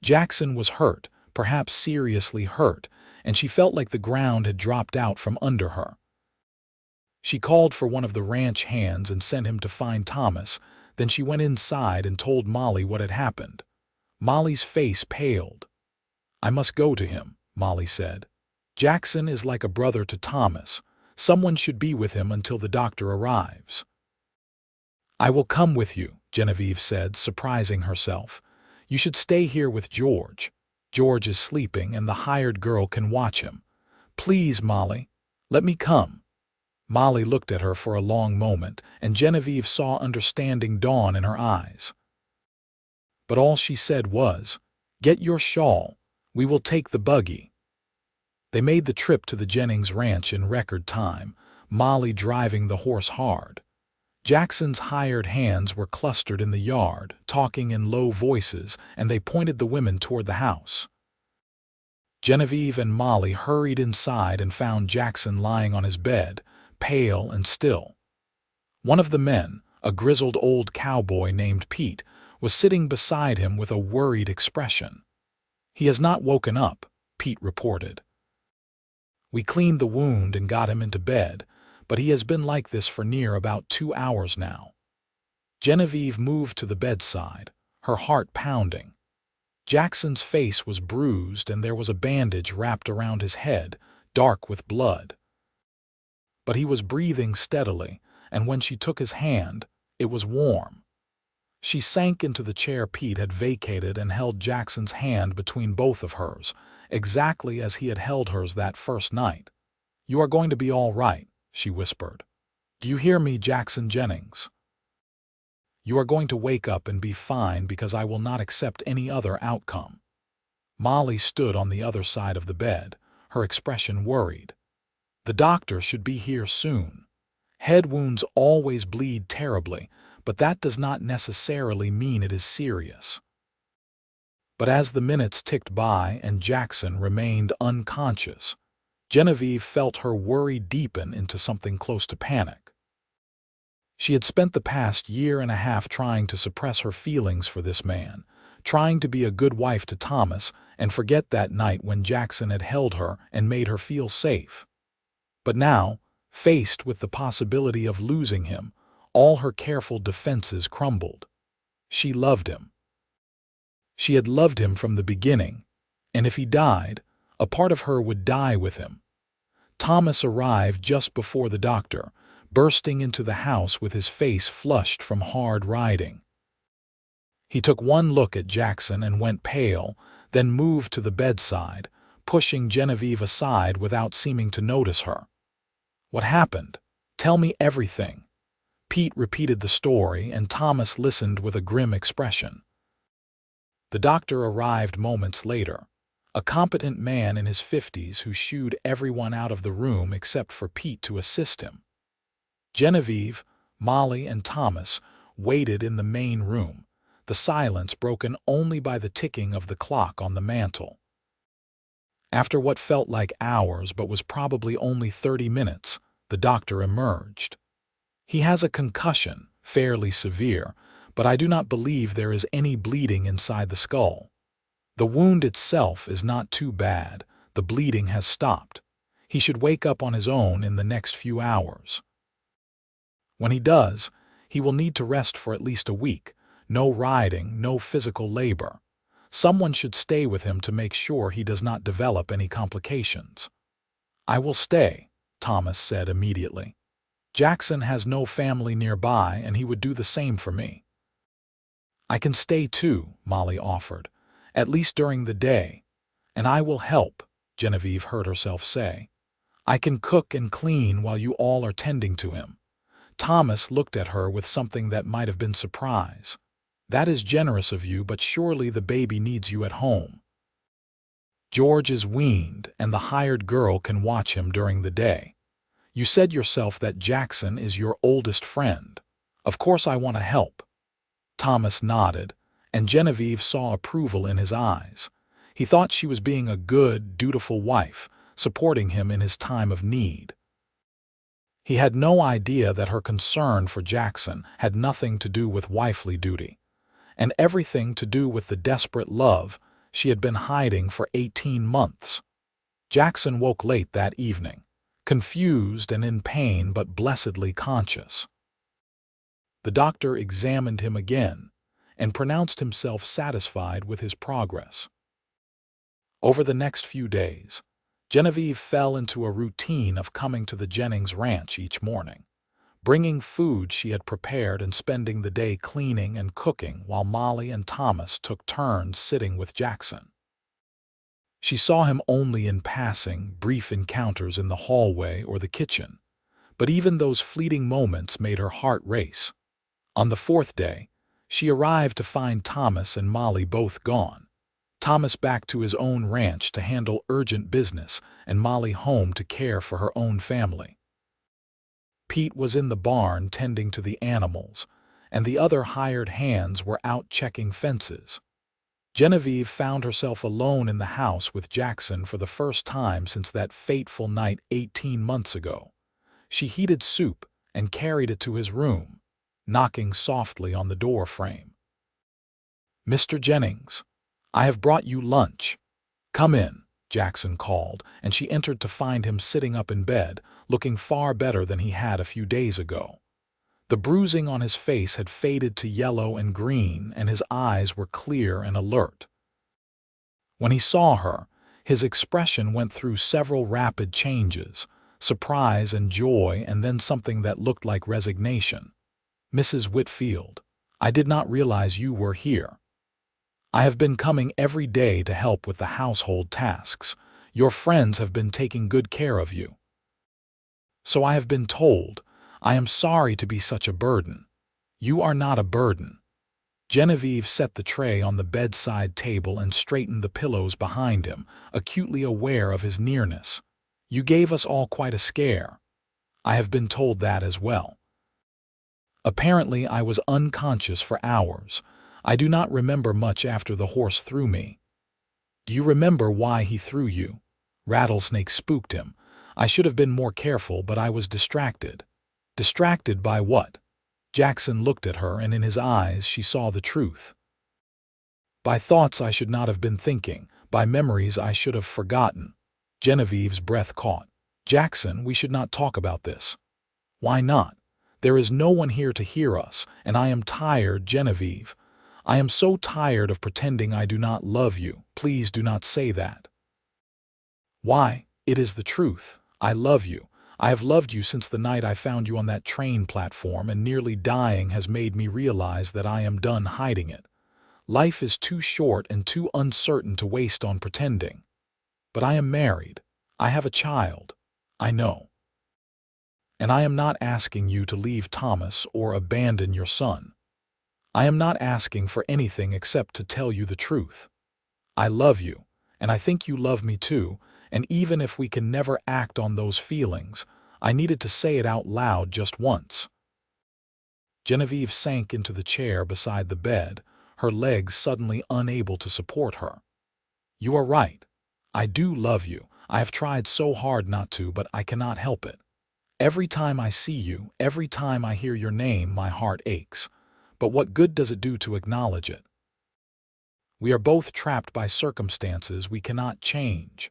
Jackson was hurt, perhaps seriously hurt, and she felt like the ground had dropped out from under her. She called for one of the ranch hands and sent him to find Thomas. Then she went inside and told Molly what had happened. Molly's face paled. I must go to him, Molly said. Jackson is like a brother to Thomas. Someone should be with him until the doctor arrives. I will come with you, Genevieve said, surprising herself. You should stay here with George. George is sleeping and the hired girl can watch him. Please, Molly, let me come. Molly looked at her for a long moment, and Genevieve saw understanding dawn in her eyes. But all she said was, "Get your shawl. We will take the buggy." They made the trip to the Jennings ranch in record time, Molly driving the horse hard. Jackson's hired hands were clustered in the yard, talking in low voices, and they pointed the women toward the house. Genevieve and Molly hurried inside and found Jackson lying on his bed, pale and still. One of the men, a grizzled old cowboy named Pete, was sitting beside him with a worried expression. "He has not woken up," Pete reported. "We cleaned the wound and got him into bed, but he has been like this for near about 2 hours now." Genevieve moved to the bedside, her heart pounding. Jackson's face was bruised and there was a bandage wrapped around his head, dark with blood. But he was breathing steadily, and when she took his hand, it was warm. She sank into the chair Pete had vacated and held Jackson's hand between both of hers, exactly as he had held hers that first night. "You are going to be all right," she whispered. "Do you hear me, Jackson Jennings? You are going to wake up and be fine because I will not accept any other outcome." Molly stood on the other side of the bed, her expression worried. "The doctor should be here soon. Head wounds always bleed terribly, but that does not necessarily mean it is serious." But as the minutes ticked by and Jackson remained unconscious, Genevieve felt her worry deepen into something close to panic. She had spent the past year and a half trying to suppress her feelings for this man, trying to be a good wife to Thomas and forget that night when Jackson had held her and made her feel safe. But now, faced with the possibility of losing him, all her careful defenses crumbled. She loved him. She had loved him from the beginning, and if he died, a part of her would die with him. Thomas arrived just before the doctor, bursting into the house with his face flushed from hard riding. He took one look at Jackson and went pale, then moved to the bedside, pushing Genevieve aside without seeming to notice her. "What happened? Tell me everything." Pete repeated the story, and Thomas listened with a grim expression. The doctor arrived moments later, a competent man in his 50s who shooed everyone out of the room except for Pete to assist him. Genevieve, Molly, and Thomas waited in the main room, the silence broken only by the ticking of the clock on the mantel. After what felt like hours but was probably only 30 minutes, the doctor emerged. "He has a concussion, fairly severe, but I do not believe there is any bleeding inside the skull. The wound itself is not too bad, the bleeding has stopped. He should wake up on his own in the next few hours. When he does, he will need to rest for at least a week, no riding, no physical labor. Someone should stay with him to make sure he does not develop any complications." "I will stay," Thomas said immediately. "Jackson has no family nearby and he would do the same for me." "I can stay too," Molly offered, "at least during the day. And I will help," Genevieve heard herself say. "I can cook and clean while you all are tending to him." Thomas looked at her with something that might have been surprise. "That is generous of you, but surely the baby needs you at home." "George is weaned, and the hired girl can watch him during the day. You said yourself that Jackson is your oldest friend. Of course I want to help." Thomas nodded, and Genevieve saw approval in his eyes. He thought she was being a good, dutiful wife, supporting him in his time of need. He had no idea that her concern for Jackson had nothing to do with wifely duty, and everything to do with the desperate love she had been hiding for 18 months. Jackson woke late that evening, confused and in pain but blessedly conscious. The doctor examined him again and pronounced himself satisfied with his progress. Over the next few days, Genevieve fell into a routine of coming to the Jennings ranch each morning, bringing food she had prepared and spending the day cleaning and cooking while Molly and Thomas took turns sitting with Jackson. She saw him only in passing, brief encounters in the hallway or the kitchen, but even those fleeting moments made her heart race. On the fourth day, she arrived to find Thomas and Molly both gone. Thomas back to his own ranch to handle urgent business and Molly home to care for her own family. Pete was in the barn tending to the animals, and the other hired hands were out checking fences. Genevieve found herself alone in the house with Jackson for the first time since that fateful night 18 months ago. She heated soup and carried it to his room, knocking softly on the door frame. "Mr. Jennings, I have brought you lunch. Come in," Jackson called, and she entered to find him sitting up in bed, looking far better than he had a few days ago. The bruising on his face had faded to yellow and green, and his eyes were clear and alert. When he saw her, his expression went through several rapid changes, surprise and joy, and then something that looked like resignation. "Mrs. Whitfield, I did not realize you were here. I have been coming every day to help with the household tasks. Your friends have been taking good care of you." "So I have been told. I am sorry to be such a burden." "You are not a burden." Genevieve set the tray on the bedside table and straightened the pillows behind him, acutely aware of his nearness. "You gave us all quite a scare." "I have been told that as well." "Apparently I was unconscious for hours. I do not remember much after the horse threw me." "Do you remember why he threw you?" "Rattlesnake spooked him. I should have been more careful, but I was distracted." "Distracted by what?" Jackson looked at her, and in his eyes she saw the truth. "By thoughts I should not have been thinking, by memories I should have forgotten." Genevieve's breath caught. "Jackson, we should not talk about this." "Why not? There is no one here to hear us, and I am tired, Genevieve. I am so tired of pretending I do not love you. Please do not say that." "Why? It is the truth. I love you. I have loved you since the night I found you on that train platform, and nearly dying has made me realize that I am done hiding it. Life is too short and too uncertain to waste on pretending. But I am married. I have a child. I know. And I am not asking you to leave Thomas or abandon your son. I am not asking for anything except to tell you the truth. I love you, and I think you love me too, and even if we can never act on those feelings, I needed to say it out loud just once." Genevieve sank into the chair beside the bed, her legs suddenly unable to support her. "You are right. I do love you. I have tried so hard not to, but I cannot help it. Every time I see you, every time I hear your name, my heart aches. But what good does it do to acknowledge it? We are both trapped by circumstances we cannot change."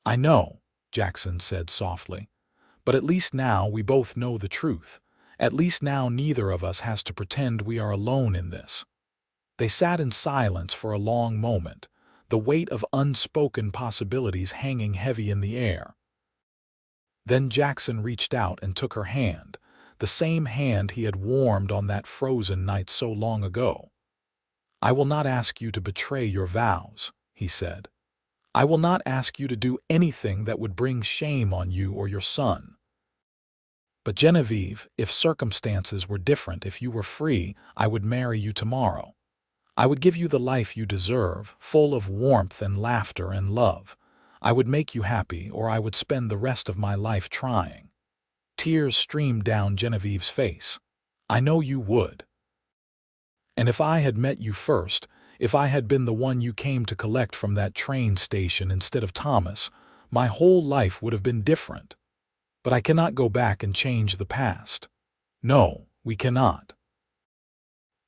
"I know," Jackson said softly. "But at least now we both know the truth. At least now neither of us has to pretend we are alone in this." They sat in silence for a long moment, the weight of unspoken possibilities hanging heavy in the air. Then Jackson reached out and took her hand, the same hand he had warmed on that frozen night so long ago. "I will not ask you to betray your vows," he said. "I will not ask you to do anything that would bring shame on you or your son. But Genevieve, if circumstances were different, if you were free, I would marry you tomorrow. I would give you the life you deserve, full of warmth and laughter and love. I would make you happy, or I would spend the rest of my life trying." Tears streamed down Genevieve's face. "I know you would. And if I had met you first, if I had been the one you came to collect from that train station instead of Thomas, my whole life would have been different. But I cannot go back and change the past. No, we cannot."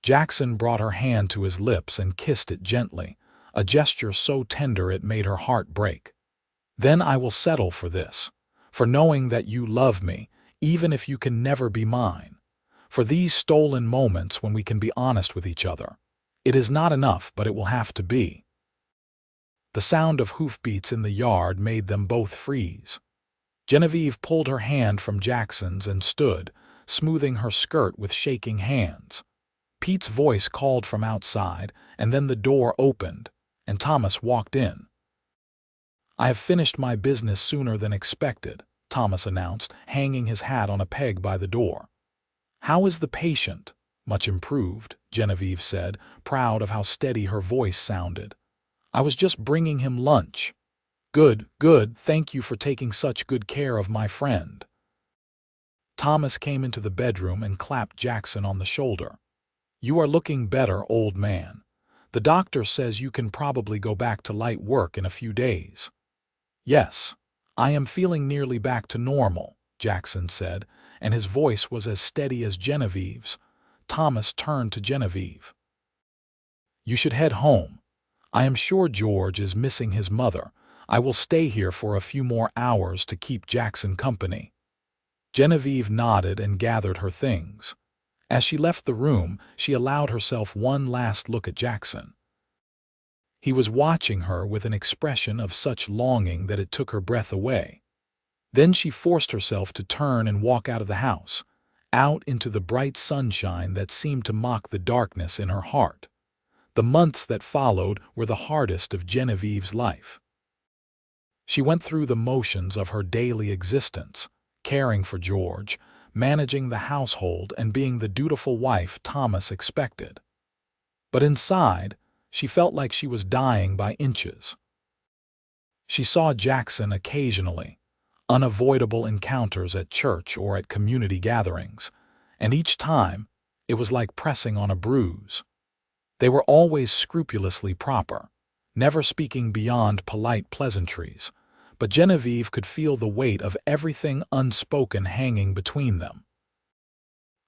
Jackson brought her hand to his lips and kissed it gently, a gesture so tender it made her heart break. "Then I will settle for this, for knowing that you love me, even if you can never be mine. For these stolen moments when we can be honest with each other. It is not enough, but it will have to be." The sound of hoofbeats in the yard made them both freeze. Genevieve pulled her hand from Jackson's and stood, smoothing her skirt with shaking hands. Pete's voice called from outside, and then the door opened, and Thomas walked in. "I have finished my business sooner than expected," Thomas announced, hanging his hat on a peg by the door. "How is the patient?" "Much improved," Genevieve said, proud of how steady her voice sounded. "I was just bringing him lunch." "Good, good, thank you for taking such good care of my friend." Thomas came into the bedroom and clapped Jackson on the shoulder. "You are looking better, old man. The doctor says you can probably go back to light work in a few days." "Yes, I am feeling nearly back to normal," Jackson said, and his voice was as steady as Genevieve's. Thomas turned to Genevieve. "You should head home. I am sure George is missing his mother. I will stay here for a few more hours to keep Jackson company." Genevieve nodded and gathered her things. As she left the room, she allowed herself one last look at Jackson. He was watching her with an expression of such longing that it took her breath away. Then she forced herself to turn and walk out of the house, out into the bright sunshine that seemed to mock the darkness in her heart. The months that followed were the hardest of Genevieve's life. She went through the motions of her daily existence, caring for George, managing the household, and being the dutiful wife Thomas expected. But inside, she felt like she was dying by inches. She saw Jackson occasionally, unavoidable encounters at church or at community gatherings, and each time, it was like pressing on a bruise. They were always scrupulously proper, never speaking beyond polite pleasantries, but Genevieve could feel the weight of everything unspoken hanging between them.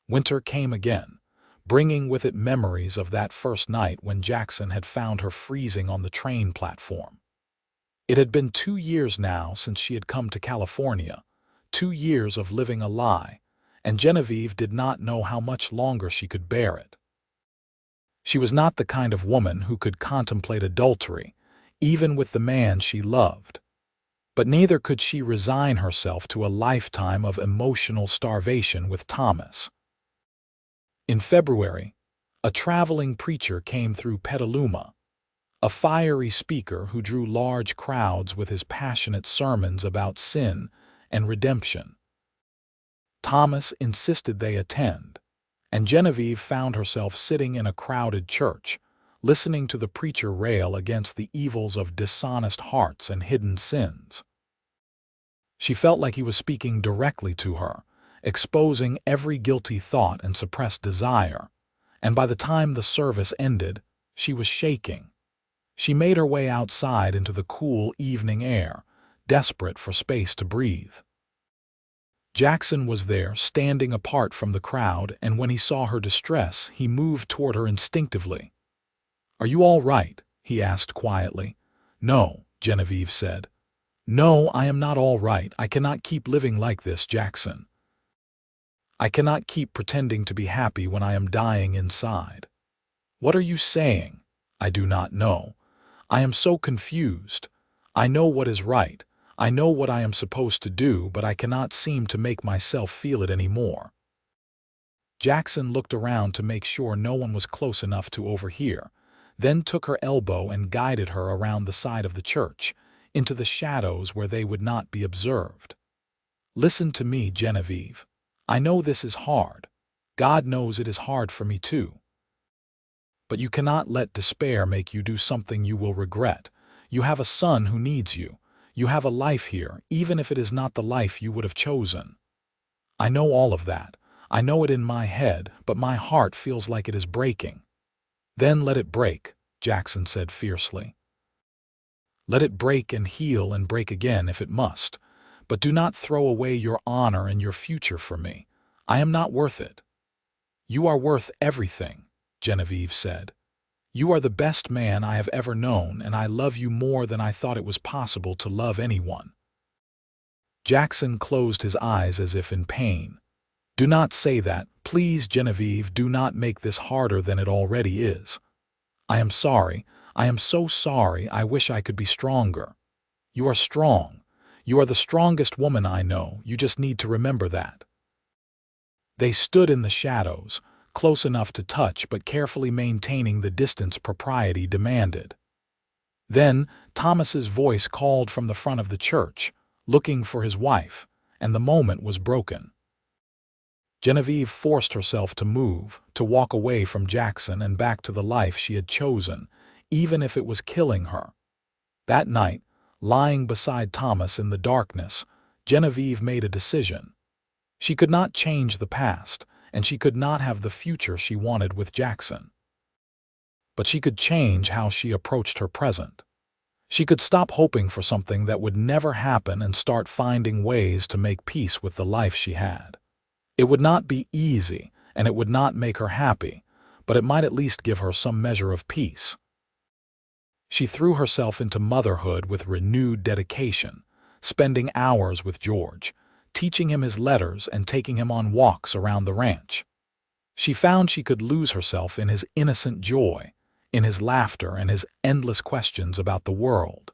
Winter came again, bringing with it memories of that first night when Jackson had found her freezing on the train platform. It had been 2 years now since she had come to California, 2 years of living a lie, and Genevieve did not know how much longer she could bear it. She was not the kind of woman who could contemplate adultery, even with the man she loved. But neither could she resign herself to a lifetime of emotional starvation with Thomas. In February, a traveling preacher came through Petaluma, a fiery speaker who drew large crowds with his passionate sermons about sin and redemption. Thomas insisted they attend, and Genevieve found herself sitting in a crowded church, listening to the preacher rail against the evils of dishonest hearts and hidden sins. She felt like he was speaking directly to her, exposing every guilty thought and suppressed desire, and by the time the service ended, she was shaking. She made her way outside into the cool evening air, desperate for space to breathe. Jackson was there, standing apart from the crowd, and when he saw her distress, he moved toward her instinctively. "Are you all right?" he asked quietly. "No," Genevieve said. "No, I am not all right. I cannot keep living like this, Jackson. I cannot keep pretending to be happy when I am dying inside." "What are you saying?" "I do not know. I am so confused. I know what is right. I know what I am supposed to do, but I cannot seem to make myself feel it anymore." Jackson looked around to make sure no one was close enough to overhear, then took her elbow and guided her around the side of the church, into the shadows where they would not be observed. "Listen to me, Genevieve. I know this is hard. God knows it is hard for me too. But you cannot let despair make you do something you will regret. You have a son who needs you. You have a life here, even if it is not the life you would have chosen. I know all of that. I know it in my head, but my heart feels like it is breaking." "Then let it break," Jackson said fiercely. "Let it break and heal and break again if it must. But do not throw away your honor and your future for me. I am not worth it." "You are worth everything," Genevieve said. "You are the best man I have ever known, and I love you more than I thought it was possible to love anyone." Jackson closed his eyes as if in pain. "Do not say that. Please, Genevieve, do not make this harder than it already is. I am sorry. I am so sorry. I wish I could be stronger." "You are strong. You are the strongest woman I know. You just need to remember that." They stood in the shadows, close enough to touch but carefully maintaining the distance propriety demanded. Then Thomas's voice called from the front of the church, looking for his wife, and the moment was broken. Genevieve forced herself to move, to walk away from Jackson and back to the life she had chosen, even if it was killing her. That night, lying beside Thomas in the darkness, Genevieve made a decision. She could not change the past, and she could not have the future she wanted with Jackson. But she could change how she approached her present. She could stop hoping for something that would never happen and start finding ways to make peace with the life she had. It would not be easy, and it would not make her happy, but it might at least give her some measure of peace. She threw herself into motherhood with renewed dedication, spending hours with George, teaching him his letters and taking him on walks around the ranch. She found she could lose herself in his innocent joy, in his laughter and his endless questions about the world.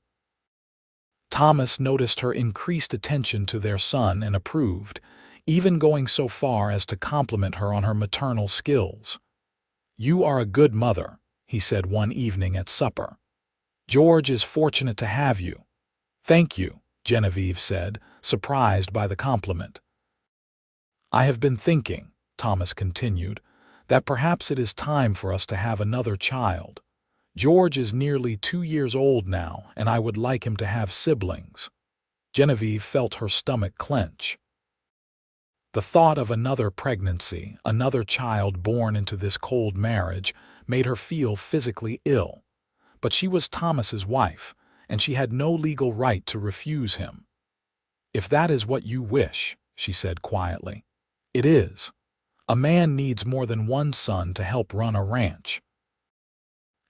Thomas noticed her increased attention to their son and approved, even going so far as to compliment her on her maternal skills. "You are a good mother," he said one evening at supper. "George is fortunate to have you." "Thank you," Genevieve said, surprised by the compliment. "I have been thinking," Thomas continued, "that perhaps it is time for us to have another child. George is nearly 2 years old now, and I would like him to have siblings." Genevieve felt her stomach clench. The thought of another pregnancy, another child born into this cold marriage, made her feel physically ill. But she was Thomas's wife, and she had no legal right to refuse him. "If that is what you wish," she said quietly, "it is. A man needs more than one son to help run a ranch.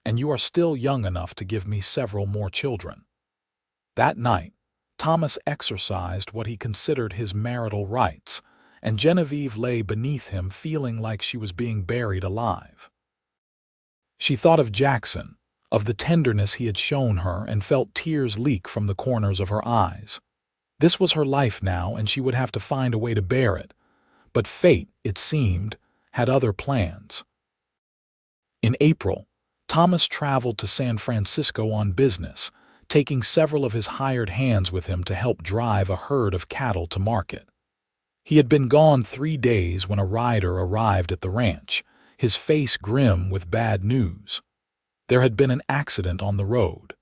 And you are still young enough to give me several more children." That night, Thomas exercised what he considered his marital rights, and Genevieve lay beneath him feeling like she was being buried alive. She thought of Jackson, of the tenderness he had shown her, and felt tears leak from the corners of her eyes. This was her life now, and she would have to find a way to bear it. But fate, it seemed, had other plans. In April, Thomas traveled to San Francisco on business, taking several of his hired hands with him to help drive a herd of cattle to market. He had been gone 3 days when a rider arrived at the ranch, his face grim with bad news. There had been an accident on the road.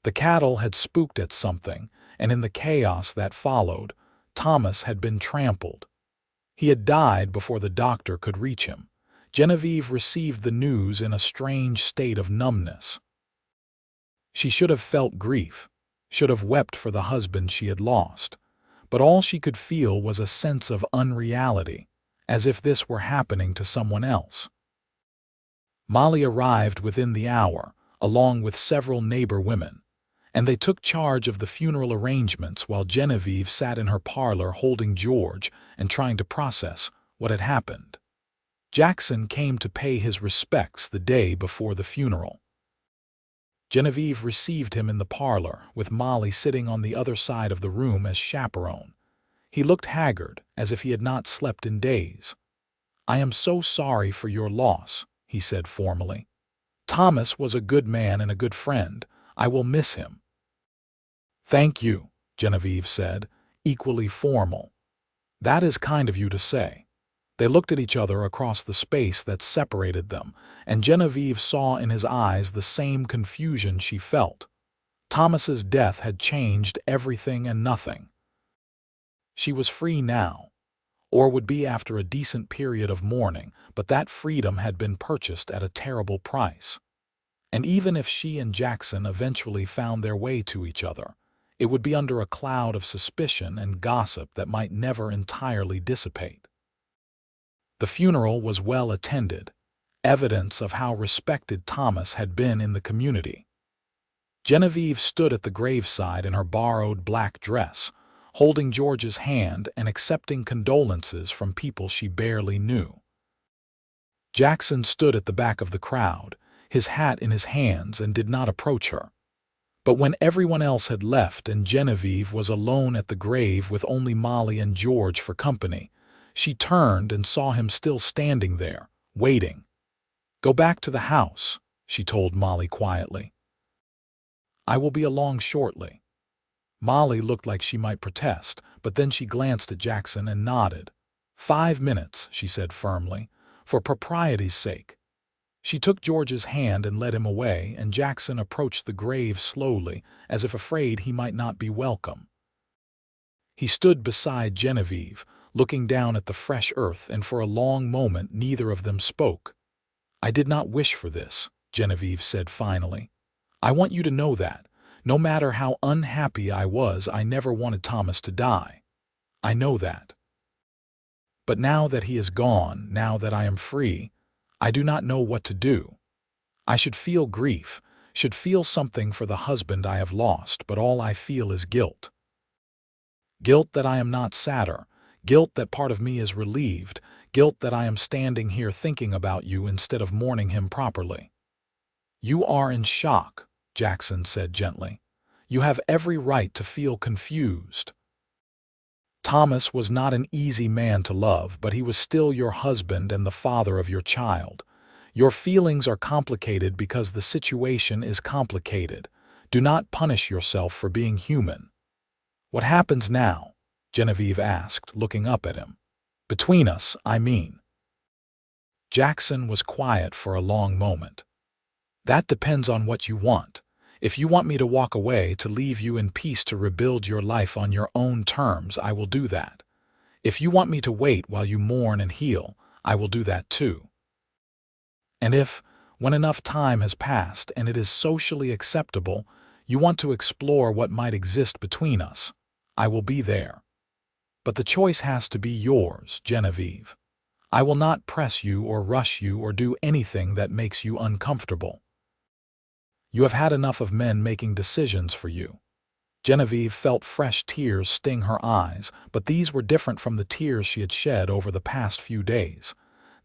The cattle had spooked at something, and in the chaos that followed, Thomas had been trampled. He had died before the doctor could reach him. Genevieve received the news in a strange state of numbness. She should have felt grief, should have wept for the husband she had lost, but all she could feel was a sense of unreality, as if this were happening to someone else. Molly arrived within the hour, along with several neighbor women, and they took charge of the funeral arrangements while Genevieve sat in her parlor holding George and trying to process what had happened. Jackson came to pay his respects the day before the funeral. Genevieve received him in the parlor, with Molly sitting on the other side of the room as chaperone. He looked haggard, as if he had not slept in days. "I am so sorry for your loss," he said formally. "Thomas was a good man and a good friend. I will miss him." "Thank you," Genevieve said, equally formal. "That is kind of you to say." They looked at each other across the space that separated them, and Genevieve saw in his eyes the same confusion she felt. Thomas's death had changed everything and nothing. She was free now, or would be after a decent period of mourning, but that freedom had been purchased at a terrible price. And even if she and Jackson eventually found their way to each other, it would be under a cloud of suspicion and gossip that might never entirely dissipate. The funeral was well attended, evidence of how respected Thomas had been in the community. Genevieve stood at the graveside in her borrowed black dress, holding George's hand and accepting condolences from people she barely knew. Jackson stood at the back of the crowd, his hat in his hands, and did not approach her. But when everyone else had left and Genevieve was alone at the grave with only Molly and George for company, she turned and saw him still standing there, waiting. "Go back to the house," she told Molly quietly. "I will be along shortly." Molly looked like she might protest, but then she glanced at Jackson and nodded. "5 minutes," she said firmly, "for propriety's sake." She took George's hand and led him away, and Jackson approached the grave slowly, as if afraid he might not be welcome. He stood beside Genevieve, looking down at the fresh earth, and for a long moment neither of them spoke. "I did not wish for this," Genevieve said finally. "I want you to know that. No matter how unhappy I was, I never wanted Thomas to die. I know that. But now that he is gone, now that I am free, I do not know what to do. I should feel grief, should feel something for the husband I have lost, but all I feel is guilt. Guilt that I am not sadder, guilt that part of me is relieved, guilt that I am standing here thinking about you instead of mourning him properly." "You are in shock," Jackson said gently. "You have every right to feel confused. Thomas was not an easy man to love, but he was still your husband and the father of your child. Your feelings are complicated because the situation is complicated. Do not punish yourself for being human." "What happens now?" Genevieve asked, looking up at him. "Between us, I mean." Jackson was quiet for a long moment. "That depends on what you want. If you want me to walk away, to leave you in peace to rebuild your life on your own terms, I will do that. If you want me to wait while you mourn and heal, I will do that too. And if, when enough time has passed and it is socially acceptable, you want to explore what might exist between us, I will be there. But the choice has to be yours, Genevieve. I will not press you or rush you or do anything that makes you uncomfortable. You have had enough of men making decisions for you." Genevieve felt fresh tears sting her eyes, but these were different from the tears she had shed over the past few days.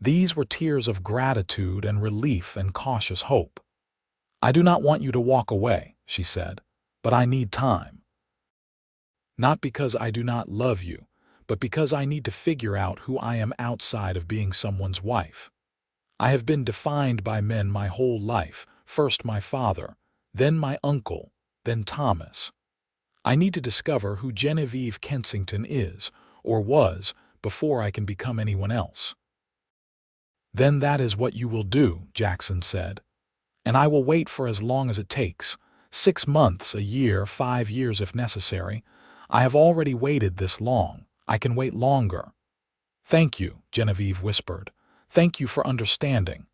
These were tears of gratitude and relief and cautious hope. "I do not want you to walk away," she said, "but I need time. Not because I do not love you, but because I need to figure out who I am outside of being someone's wife. I have been defined by men my whole life, first my father, then my uncle, then Thomas. I need to discover who Genevieve Kensington is, or was, before I can become anyone else." "Then that is what you will do," Jackson said. "And I will wait for as long as it takes, 6 months, a year, 5 years if necessary. I have already waited this long. I can wait longer." "Thank you," Genevieve whispered. "Thank you for understanding."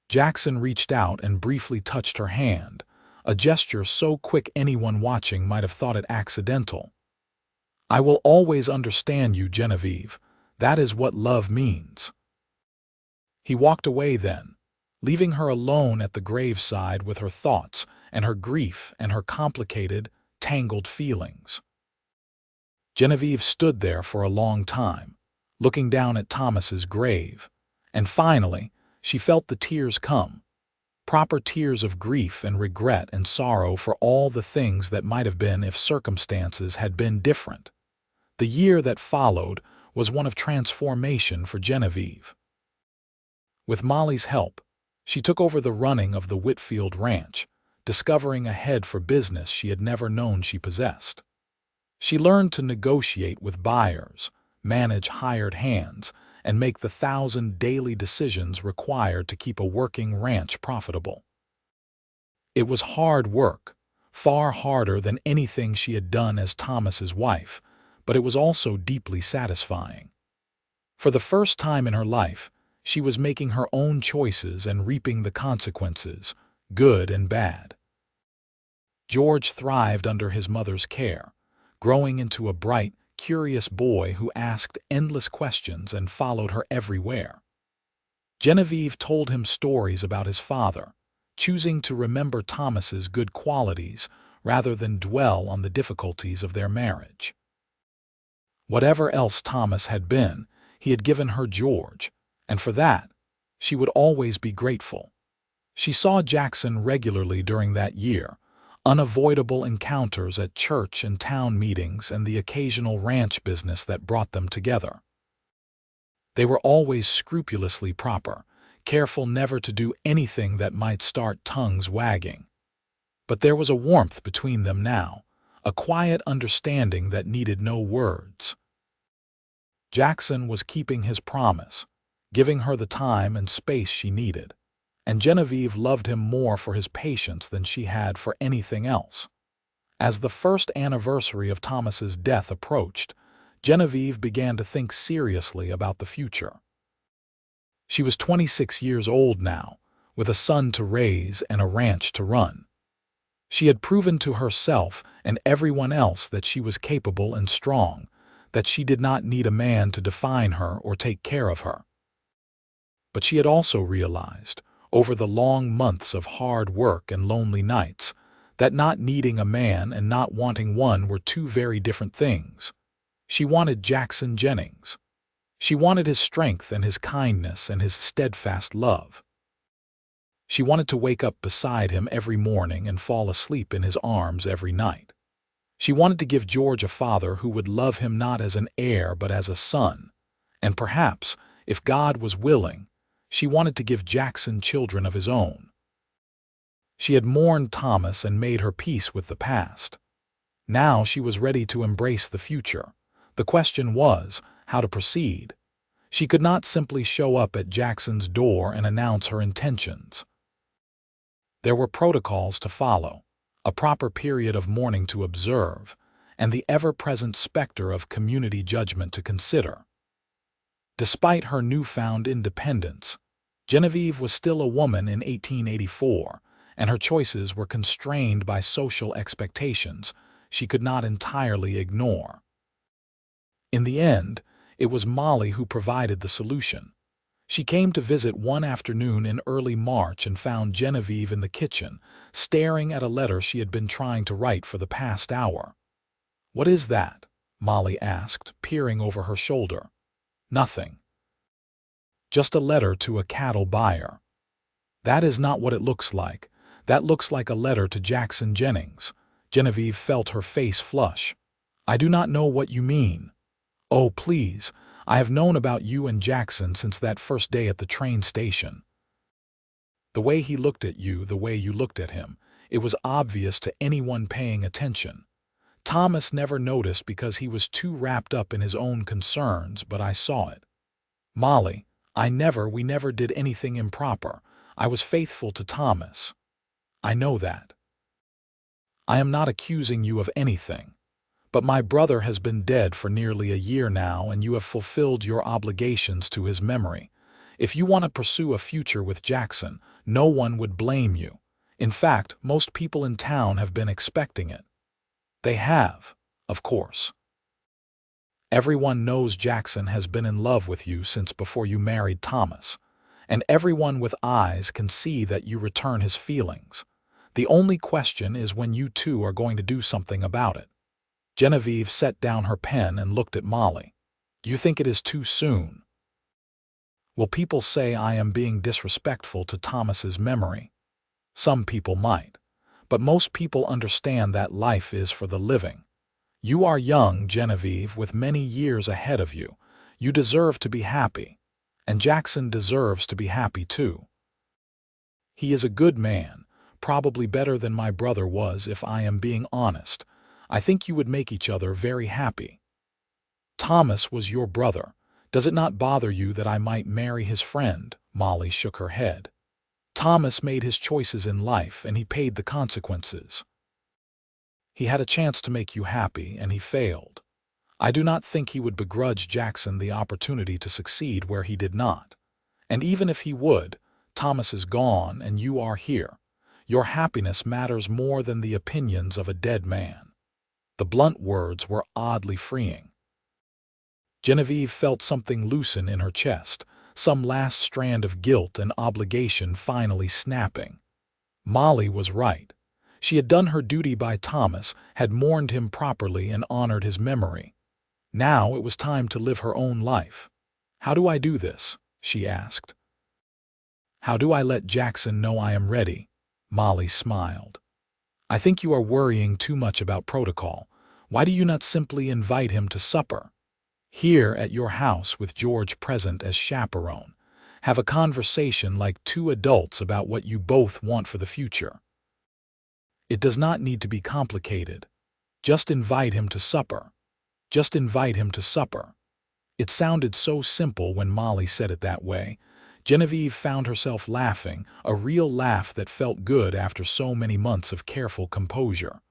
Jackson reached out and briefly touched her hand, a gesture so quick anyone watching might have thought it accidental. "I will always understand you, Genevieve. That is what love means." He walked away then, leaving her alone at the graveside with her thoughts and her grief and her complicated, tangled feelings. Genevieve stood there for a long time, looking down at Thomas's grave, and finally, she felt the tears come. Proper tears of grief and regret and sorrow for all the things that might have been if circumstances had been different. The year that followed was one of transformation for Genevieve. With Molly's help, she took over the running of the Whitfield ranch, discovering a head for business she had never known she possessed. She learned to negotiate with buyers, manage hired hands, and make the 1,000 daily decisions required to keep a working ranch profitable. It was hard work, far harder than anything she had done as Thomas's wife, but it was also deeply satisfying. For the first time in her life, she was making her own choices and reaping the consequences, good and bad. George thrived under his mother's care, growing into a bright, curious boy who asked endless questions and followed her everywhere. Genevieve told him stories about his father, choosing to remember Thomas's good qualities rather than dwell on the difficulties of their marriage. Whatever else Thomas had been, he had given her George, and for that, she would always be grateful. She saw Jackson regularly during that year, unavoidable encounters at church and town meetings and the occasional ranch business that brought them together. They were always scrupulously proper, careful never to do anything that might start tongues wagging. But there was a warmth between them now, a quiet understanding that needed no words. Jackson was keeping his promise, giving her the time and space she needed, and Genevieve loved him more for his patience than she had for anything else. As the first anniversary of Thomas's death approached, Genevieve began to think seriously about the future. She was 26 years old now, with a son to raise and a ranch to run. She had proven to herself and everyone else that she was capable and strong, that she did not need a man to define her or take care of her. But she had also realized, over the long months of hard work and lonely nights, that not needing a man and not wanting one were two very different things. She wanted Jackson Jennings. She wanted his strength and his kindness and his steadfast love. She wanted to wake up beside him every morning and fall asleep in his arms every night. She wanted to give George a father who would love him not as an heir but as a son. And perhaps, if God was willing, she wanted to give Jackson children of his own. She had mourned Thomas and made her peace with the past. Now she was ready to embrace the future. The question was, how to proceed. She could not simply show up at Jackson's door and announce her intentions. There were protocols to follow, a proper period of mourning to observe, and the ever-present specter of community judgment to consider. Despite her newfound independence, Genevieve was still a woman in 1884, and her choices were constrained by social expectations she could not entirely ignore. In the end, it was Molly who provided the solution. She came to visit one afternoon in early March and found Genevieve in the kitchen, staring at a letter she had been trying to write for the past hour. "What is that?" Molly asked, peering over her shoulder. "Nothing. Just a letter to a cattle buyer." "That is not what it looks like. That looks like a letter to Jackson Jennings." Genevieve felt her face flush. "I do not know what you mean." "Oh, please, I have known about you and Jackson since that first day at the train station. The way he looked at you, the way you looked at him, it was obvious to anyone paying attention. Thomas never noticed because he was too wrapped up in his own concerns, but I saw it. Molly, we never did anything improper. I was faithful to Thomas. I know that. I am not accusing you of anything. But my brother has been dead for nearly a year now, and you have fulfilled your obligations to his memory. If you want to pursue a future with Jackson, no one would blame you. In fact, most people in town have been expecting it. They have, of course. Everyone knows Jackson has been in love with you since before you married Thomas, and everyone with eyes can see that you return his feelings. The only question is when you two are going to do something about it." Genevieve set down her pen and looked at Molly. "You think it is too soon? Will people say I am being disrespectful to Thomas's memory? Some people might, but most people understand that life is for the living. You are young, Genevieve, with many years ahead of you. You deserve to be happy, and Jackson deserves to be happy too. He is a good man, probably better than my brother was if I am being honest. I think you would make each other very happy. Thomas was your brother. Does it not bother you that I might marry his friend?" Molly shook her head. "Thomas made his choices in life, and he paid the consequences. He had a chance to make you happy, and he failed. I do not think he would begrudge Jackson the opportunity to succeed where he did not. And even if he would, Thomas is gone and you are here. Your happiness matters more than the opinions of a dead man." The blunt words were oddly freeing. Genevieve felt something loosen in her chest, some last strand of guilt and obligation finally snapping. Molly was right. She had done her duty by Thomas, had mourned him properly and honored his memory. Now it was time to live her own life. "How do I do this?" she asked. How do I let Jackson know I am ready? Molly smiled. I think you are worrying too much about protocol. Why do you not simply invite him to supper? Here at your house with George present as chaperone. Have a conversation like two adults about what you both want for the future. It does not need to be complicated. Just invite him to supper. Just invite him to supper. It sounded so simple when Molly said it that way. Genevieve found herself laughing, a real laugh that felt good after so many months of careful composure.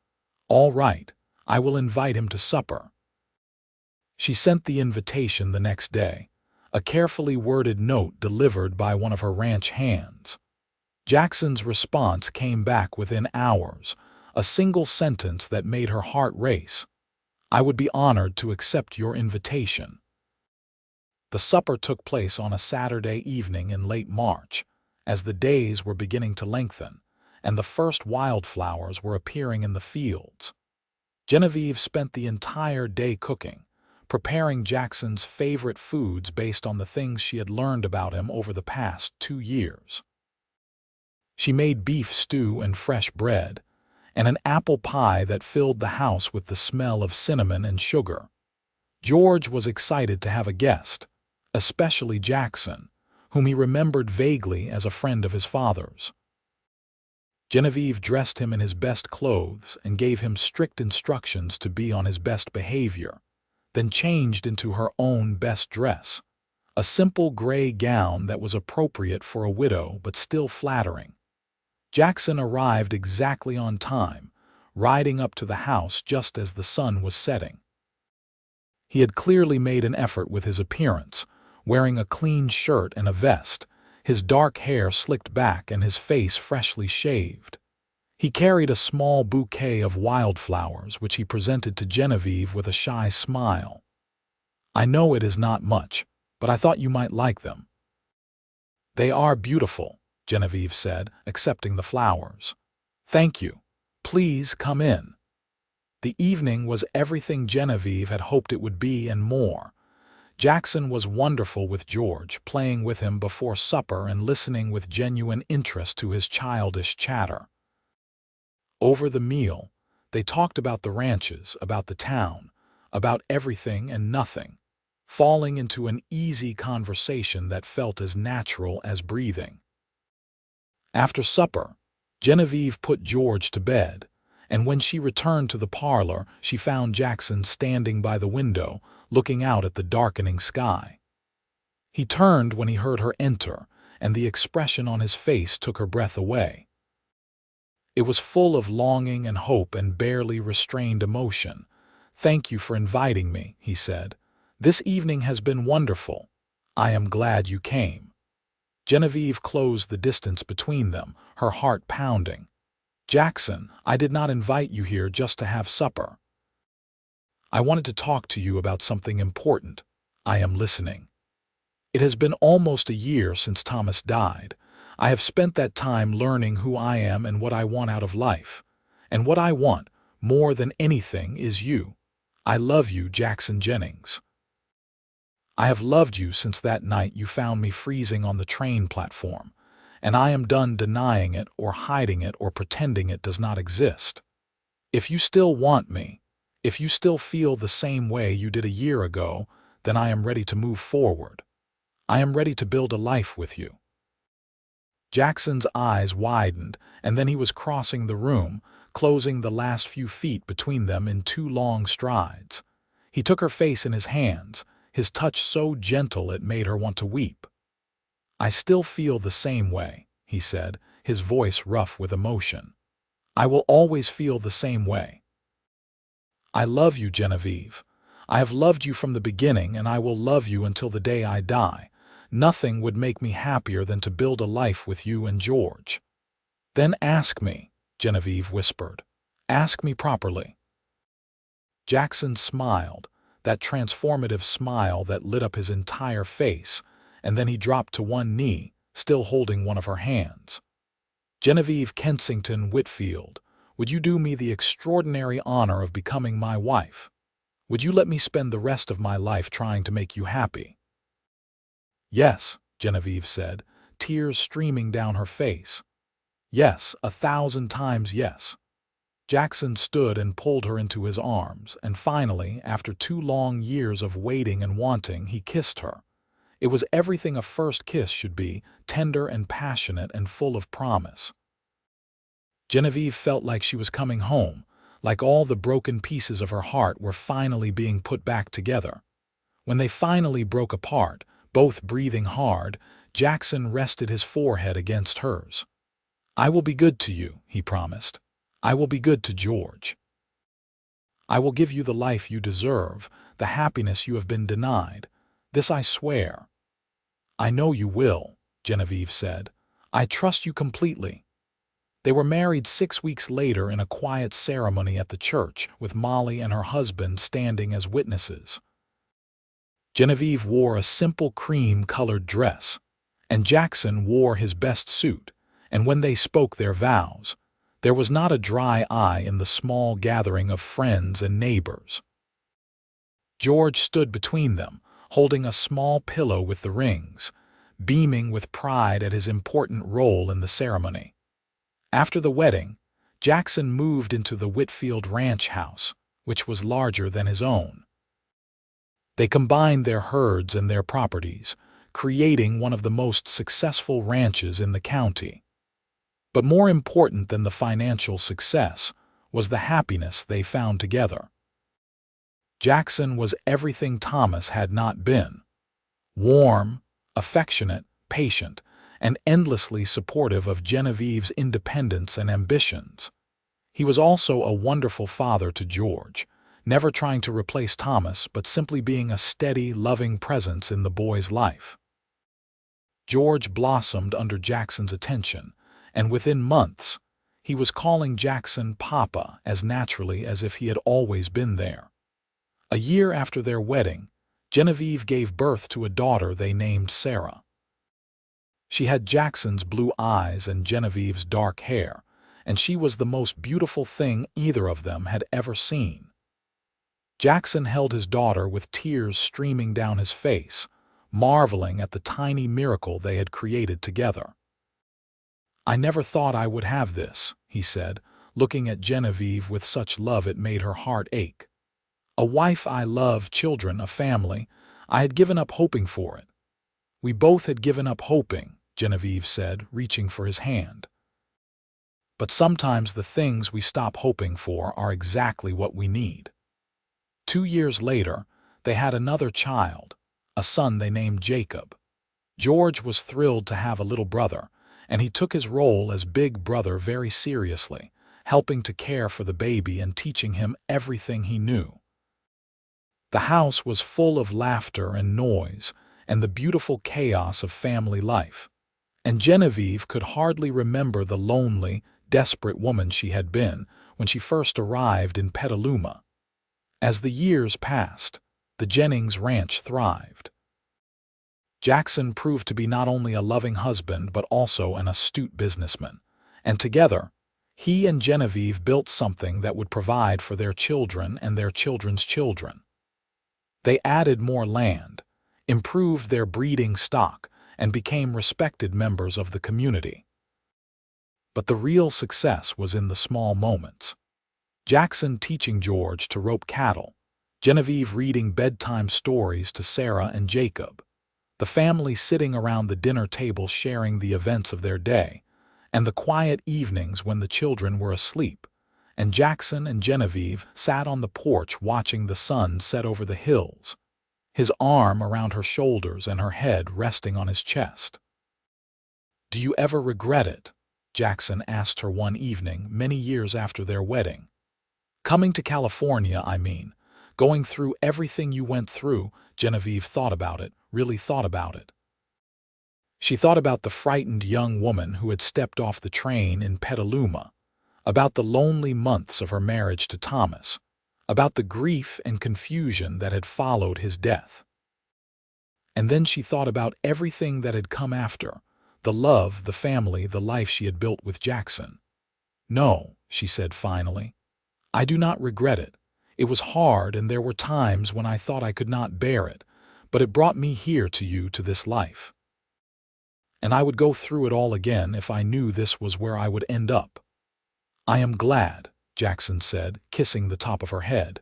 All right, I will invite him to supper. She sent the invitation the next day, a carefully worded note delivered by one of her ranch hands. Jackson's response came back within hours, a single sentence that made her heart race. I would be honored to accept your invitation. The supper took place on a Saturday evening in late March, as the days were beginning to lengthen, and the first wildflowers were appearing in the fields. Genevieve spent the entire day cooking, preparing Jackson's favorite foods based on the things she had learned about him over the past 2 years. She made beef stew and fresh bread, and an apple pie that filled the house with the smell of cinnamon and sugar. George was excited to have a guest, especially Jackson, whom he remembered vaguely as a friend of his father's. Genevieve dressed him in his best clothes and gave him strict instructions to be on his best behavior, then changed into her own best dress, a simple gray gown that was appropriate for a widow but still flattering. Jackson arrived exactly on time, riding up to the house just as the sun was setting. He had clearly made an effort with his appearance, wearing a clean shirt and a vest, his dark hair slicked back and his face freshly shaved. He carried a small bouquet of wildflowers which he presented to Genevieve with a shy smile. I know it is not much, but I thought you might like them. They are beautiful, Genevieve said, accepting the flowers. Thank you. Please come in. The evening was everything Genevieve had hoped it would be and more. Jackson was wonderful with George, playing with him before supper and listening with genuine interest to his childish chatter. Over the meal, they talked about the ranches, about the town, about everything and nothing, falling into an easy conversation that felt as natural as breathing. After supper, Genevieve put George to bed, and when she returned to the parlor, she found Jackson standing by the window, looking out at the darkening sky. He turned when he heard her enter, and the expression on his face took her breath away. It was full of longing and hope and barely restrained emotion. Thank you for inviting me, he said. This evening has been wonderful. I am glad you came. Genevieve closed the distance between them, her heart pounding. Jackson, I did not invite you here just to have supper. I wanted to talk to you about something important. I am listening. It has been almost a year since Thomas died. I have spent that time learning who I am and what I want out of life. And what I want, more than anything, is you. I love you, Jackson Jennings. I have loved you since that night you found me freezing on the train platform, and I am done denying it or hiding it or pretending it does not exist. If you still want me, if you still feel the same way you did a year ago, then I am ready to move forward. I am ready to build a life with you. Jackson's eyes widened, and then he was crossing the room, closing the last few feet between them in 2 long strides. He took her face in his hands, his touch so gentle it made her want to weep. I still feel the same way, he said, his voice rough with emotion. I will always feel the same way. I love you, Genevieve. I have loved you from the beginning, and I will love you until the day I die. Nothing would make me happier than to build a life with you and George. Then ask me, Genevieve whispered. Ask me properly. Jackson smiled, that transformative smile that lit up his entire face, and then he dropped to one knee, still holding one of her hands. Genevieve Kensington Whitfield, would you do me the extraordinary honor of becoming my wife? Would you let me spend the rest of my life trying to make you happy? Yes, Genevieve said, tears streaming down her face. Yes, 1,000 times yes. Jackson stood and pulled her into his arms, and finally, after 2 long years of waiting and wanting, he kissed her. It was everything a first kiss should be, tender and passionate and full of promise. Genevieve felt like she was coming home, like all the broken pieces of her heart were finally being put back together. When they finally broke apart, both breathing hard, Jackson rested his forehead against hers. "I will be good to you," he promised. "I will be good to George. I will give you the life you deserve, the happiness you have been denied. This I swear." "I know you will," Genevieve said. "I trust you completely." They were married 6 weeks later in a quiet ceremony at the church, with Molly and her husband standing as witnesses. Genevieve wore a simple cream-colored dress, and Jackson wore his best suit, and when they spoke their vows, there was not a dry eye in the small gathering of friends and neighbors. George stood between them, holding a small pillow with the rings, beaming with pride at his important role in the ceremony. After the wedding, Jackson moved into the Whitfield ranch house, which was larger than his own. They combined their herds and their properties, creating one of the most successful ranches in the county. But more important than the financial success was the happiness they found together. Jackson was everything Thomas had not been: warm, affectionate, patient, and endlessly supportive of Genevieve's independence and ambitions. He was also a wonderful father to George, never trying to replace Thomas but simply being a steady, loving presence in the boy's life. George blossomed under Jackson's attention, and within months, he was calling Jackson Papa as naturally as if he had always been there. A year after their wedding, Genevieve gave birth to a daughter they named Sarah. She had Jackson's blue eyes and Genevieve's dark hair, and she was the most beautiful thing either of them had ever seen. Jackson held his daughter with tears streaming down his face, marveling at the tiny miracle they had created together. "I never thought I would have this," he said, looking at Genevieve with such love it made her heart ache. "A wife I love, children, a family. I had given up hoping for it." "We both had given up hoping," Genevieve said, reaching for his hand. "But sometimes the things we stop hoping for are exactly what we need." 2 years later, they had another child, a son they named Jacob. George was thrilled to have a little brother, and he took his role as big brother very seriously, helping to care for the baby and teaching him everything he knew. The house was full of laughter and noise and the beautiful chaos of family life, and Genevieve could hardly remember the lonely, desperate woman she had been when she first arrived in Petaluma. As the years passed, the Jennings ranch thrived. Jackson proved to be not only a loving husband but also an astute businessman, and together, he and Genevieve built something that would provide for their children and their children's children. They added more land, improved their breeding stock, and became respected members of the community. But the real success was in the small moments. Jackson teaching George to rope cattle, Genevieve reading bedtime stories to Sarah and Jacob, the family sitting around the dinner table sharing the events of their day, and the quiet evenings when the children were asleep, and Jackson and Genevieve sat on the porch watching the sun set over the hills, his arm around her shoulders and her head resting on his chest. "Do you ever regret it?" Jackson asked her one evening many years after their wedding. "Coming to California, I mean. Going through everything you went through." Genevieve thought about it, really thought about it. She thought about the frightened young woman who had stepped off the train in Petaluma, about the lonely months of her marriage to Thomas, about the grief and confusion that had followed his death. And then she thought about everything that had come after, the love, the family, the life she had built with Jackson. "No," she said finally. "I do not regret it. It was hard and there were times when I thought I could not bear it, but it brought me here to you, to this life." and I would go through it all again if I knew this was where I would end up. I am glad, Jackson said, kissing the top of her head,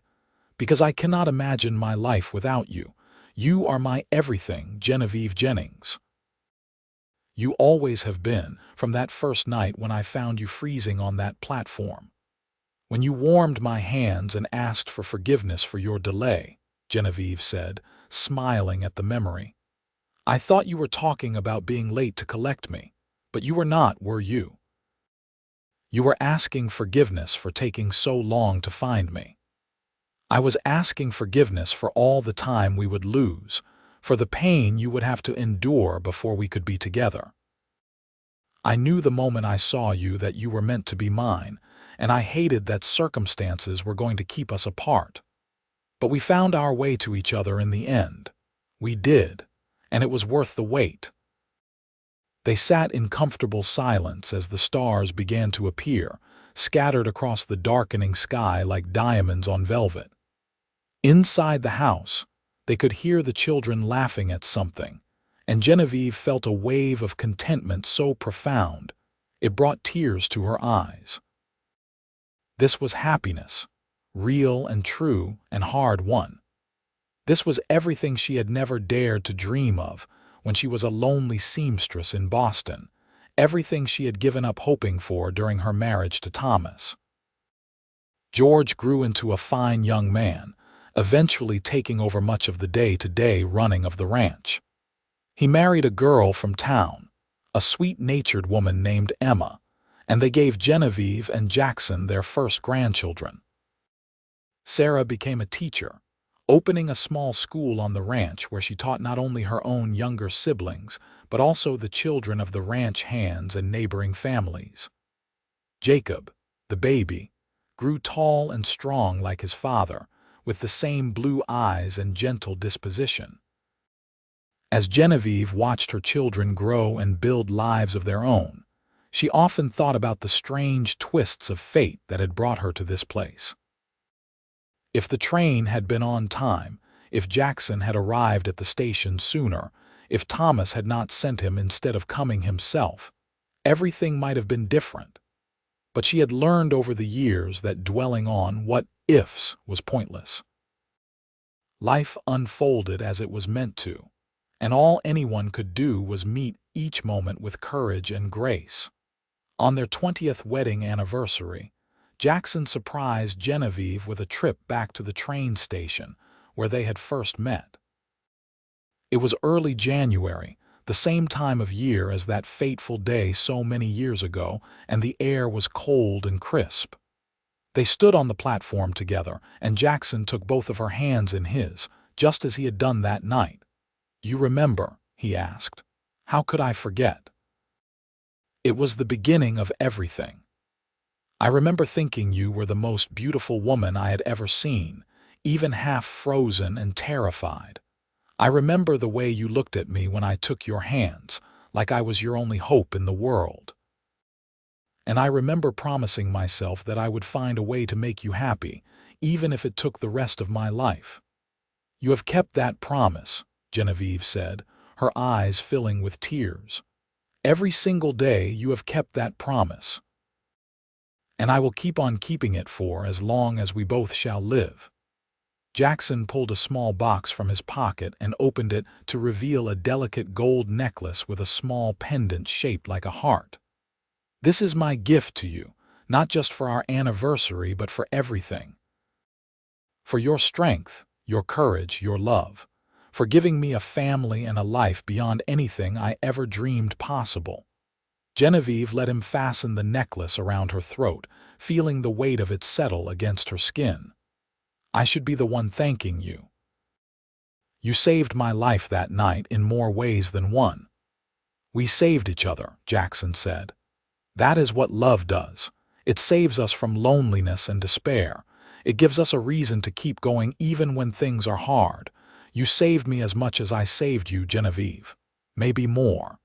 because I cannot imagine my life without you. You are my everything, Genevieve Jennings. You always have been, from that first night when I found you freezing on that platform. When you warmed my hands and asked for forgiveness for your delay, Genevieve said, smiling at the memory. I thought you were talking about being late to collect me, but you were not, were you? You were asking forgiveness for taking so long to find me. I was asking forgiveness for all the time we would lose, for the pain you would have to endure before we could be together. I knew the moment I saw you that you were meant to be mine, and I hated that circumstances were going to keep us apart. But we found our way to each other in the end. We did, and it was worth the wait. They sat in comfortable silence as the stars began to appear, scattered across the darkening sky like diamonds on velvet. Inside the house, they could hear the children laughing at something, and Genevieve felt a wave of contentment so profound, it brought tears to her eyes. This was happiness, real and true and hard-won. This was everything she had never dared to dream of when she was a lonely seamstress in Boston, everything she had given up hoping for during her marriage to Thomas. George grew into a fine young man, eventually taking over much of the day-to-day running of the ranch. He married a girl from town, a sweet-natured woman named Emma, and they gave Genevieve and Jackson their first grandchildren. Sarah became a teacher, opening a small school on the ranch where she taught not only her own younger siblings, but also the children of the ranch hands and neighboring families. Jacob, the baby, grew tall and strong like his father, with the same blue eyes and gentle disposition. As Genevieve watched her children grow and build lives of their own, she often thought about the strange twists of fate that had brought her to this place. If the train had been on time, if Jackson had arrived at the station sooner, if Thomas had not sent him instead of coming himself, everything might have been different. But she had learned over the years that dwelling on what-ifs was pointless. Life unfolded as it was meant to, and all anyone could do was meet each moment with courage and grace. On their 20th wedding anniversary, Jackson surprised Genevieve with a trip back to the train station where they had first met. It was early January, the same time of year as that fateful day so many years ago, and the air was cold and crisp. They stood on the platform together, and Jackson took both of her hands in his, just as he had done that night. "You remember?" he asked. "How could I forget?" It was the beginning of everything. I remember thinking you were the most beautiful woman I had ever seen, even half frozen and terrified. I remember the way you looked at me when I took your hands, like I was your only hope in the world. And I remember promising myself that I would find a way to make you happy, even if it took the rest of my life. You have kept that promise, Genevieve said, her eyes filling with tears. Every single day you have kept that promise. And I will keep on keeping it for as long as we both shall live. Jackson pulled a small box from his pocket and opened it to reveal a delicate gold necklace with a small pendant shaped like a heart. "This is my gift to you, not just for our anniversary, but for everything. For your strength, your courage, your love. For giving me a family and a life beyond anything I ever dreamed possible." Genevieve let him fasten the necklace around her throat, feeling the weight of it settle against her skin. "I should be the one thanking you. You saved my life that night in more ways than one." "We saved each other," Jackson said. "That is what love does. It saves us from loneliness and despair. It gives us a reason to keep going even when things are hard. You saved me as much as I saved you, Genevieve. Maybe more."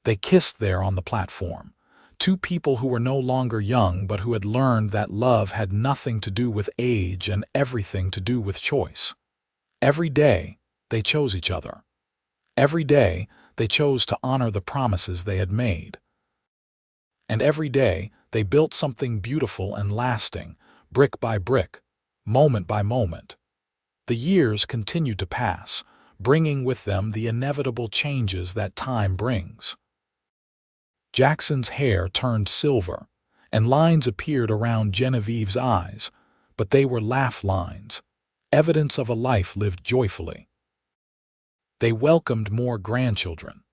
They kissed there on the platform. Two people who were no longer young but who had learned that love had nothing to do with age and everything to do with choice. Every day, they chose each other. Every day, They chose to honor the promises they had made. And every day, they built something beautiful and lasting, brick by brick, moment by moment. The years continued to pass, bringing with them the inevitable changes that time brings. Jackson's hair turned silver, and lines appeared around Genevieve's eyes, but they were laugh lines, evidence of a life lived joyfully. They welcomed more grandchildren,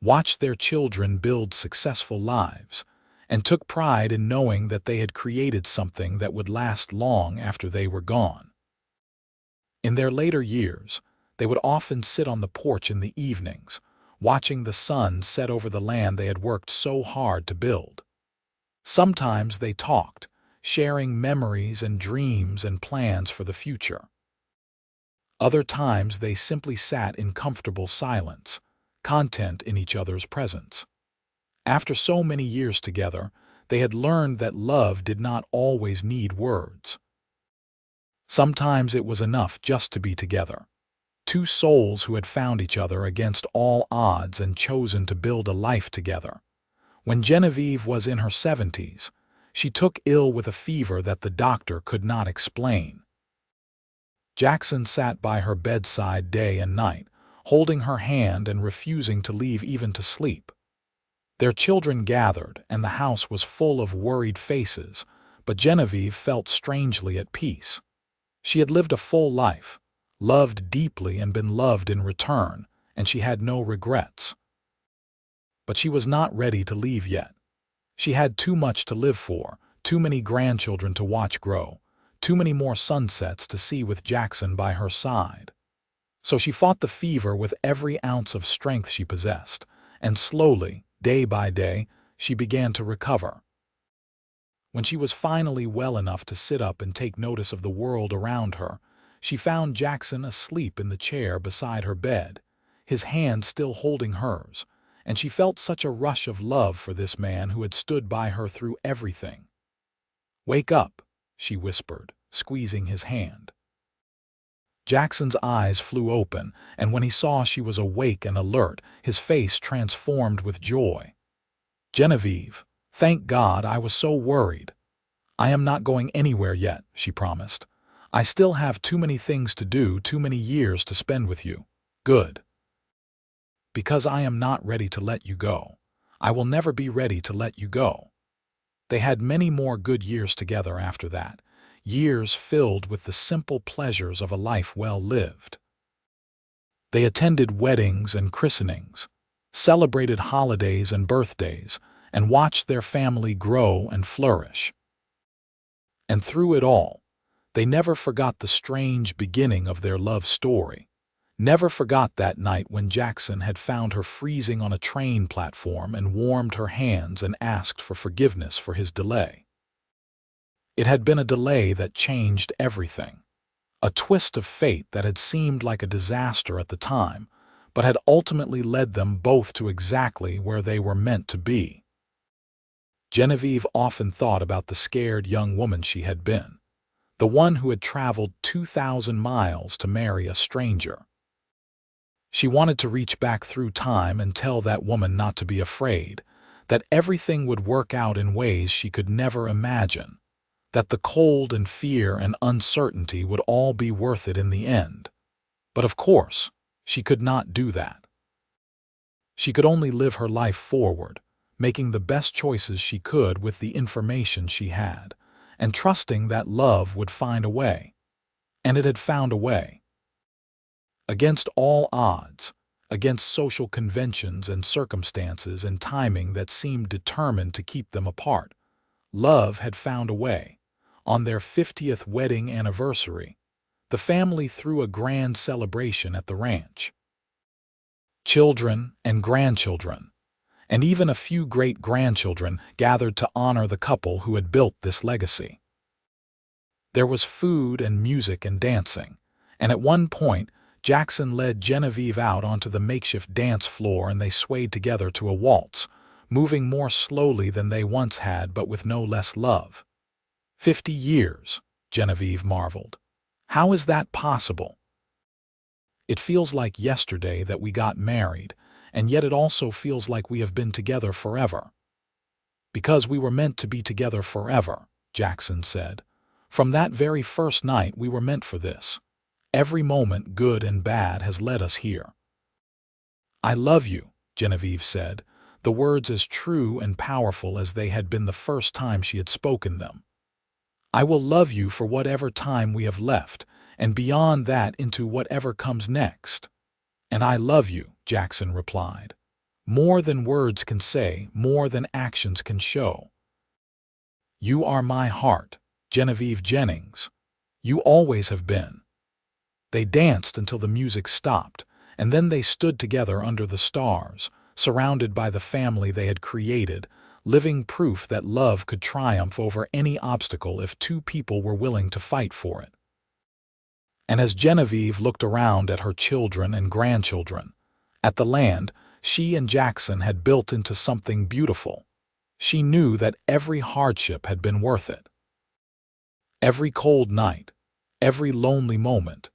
watched their children build successful lives, and took pride in knowing that they had created something that would last long after they were gone. In their later years, they would often sit on the porch in the evenings, watching the sun set over the land they had worked so hard to build. Sometimes they talked, sharing memories and dreams and plans for the future. Other times they simply sat in comfortable silence, content in each other's presence. After so many years together, they had learned that love did not always need words. Sometimes it was enough just to be together. Two souls who had found each other against all odds and chosen to build a life together. When Genevieve was in her 70s, she took ill with a fever that the doctor could not explain. Jackson sat by her bedside day and night, holding her hand and refusing to leave even to sleep. Their children gathered, and the house was full of worried faces, but Genevieve felt strangely at peace. She had lived a full life, loved deeply and been loved in return, and she had no regrets. But she was not ready to leave yet. She had too much to live for, too many grandchildren to watch grow, too many more sunsets to see with Jackson by her side. So she fought the fever with every ounce of strength she possessed, and slowly, day by day, she began to recover. When she was finally well enough to sit up and take notice of the world around her, she found Jackson asleep in the chair beside her bed, his hand still holding hers, and she felt such a rush of love for this man who had stood by her through everything. "Wake up," she whispered, squeezing his hand. Jackson's eyes flew open, and when he saw she was awake and alert, his face transformed with joy. "Genevieve, thank God, I was so worried." "I am not going anywhere yet," she promised. "I still have too many things to do, too many years to spend with you." "Good. Because I am not ready to let you go. I will never be ready to let you go." They had many more good years together after that, years filled with the simple pleasures of a life well lived. They attended weddings and christenings, celebrated holidays and birthdays, and watched their family grow and flourish. And through it all, they never forgot the strange beginning of their love story. Never forgot that night when Jackson had found her freezing on a train platform and warmed her hands and asked for forgiveness for his delay. It had been a delay that changed everything. A twist of fate that had seemed like a disaster at the time, but had ultimately led them both to exactly where they were meant to be. Genevieve often thought about the scared young woman she had been, the one who had traveled 2,000 miles to marry a stranger. She wanted to reach back through time and tell that woman not to be afraid, that everything would work out in ways she could never imagine, that the cold and fear and uncertainty would all be worth it in the end. But of course, she could not do that. She could only live her life forward, making the best choices she could with the information she had, and trusting that love would find a way. And it had found a way. Against all odds, against social conventions and circumstances and timing that seemed determined to keep them apart, love had found a way. On their 50th wedding anniversary, the family threw a grand celebration at the ranch. Children and grandchildren, and even a few great-grandchildren gathered to honor the couple who had built this legacy. There was food and music and dancing, and at one point, Jackson led Genevieve out onto the makeshift dance floor and they swayed together to a waltz, moving more slowly than they once had but with no less love. 50 years, Genevieve marveled. How is that possible? It feels like yesterday that we got married, and yet it also feels like we have been together forever. Because we were meant to be together forever, Jackson said. From that very first night we were meant for this. Every moment, good and bad, has led us here. I love you, Genevieve said, the words as true and powerful as they had been the first time she had spoken them. I will love you for whatever time we have left, and beyond that into whatever comes next. And I love you, Jackson replied. More than words can say, more than actions can show. You are my heart, Genevieve Jennings. You always have been. They danced until the music stopped, and then they stood together under the stars, surrounded by the family they had created, living proof that love could triumph over any obstacle if two people were willing to fight for it. And as Genevieve looked around at her children and grandchildren, at the land she and Jackson had built into something beautiful, she knew that every hardship had been worth it. Every cold night, every lonely moment,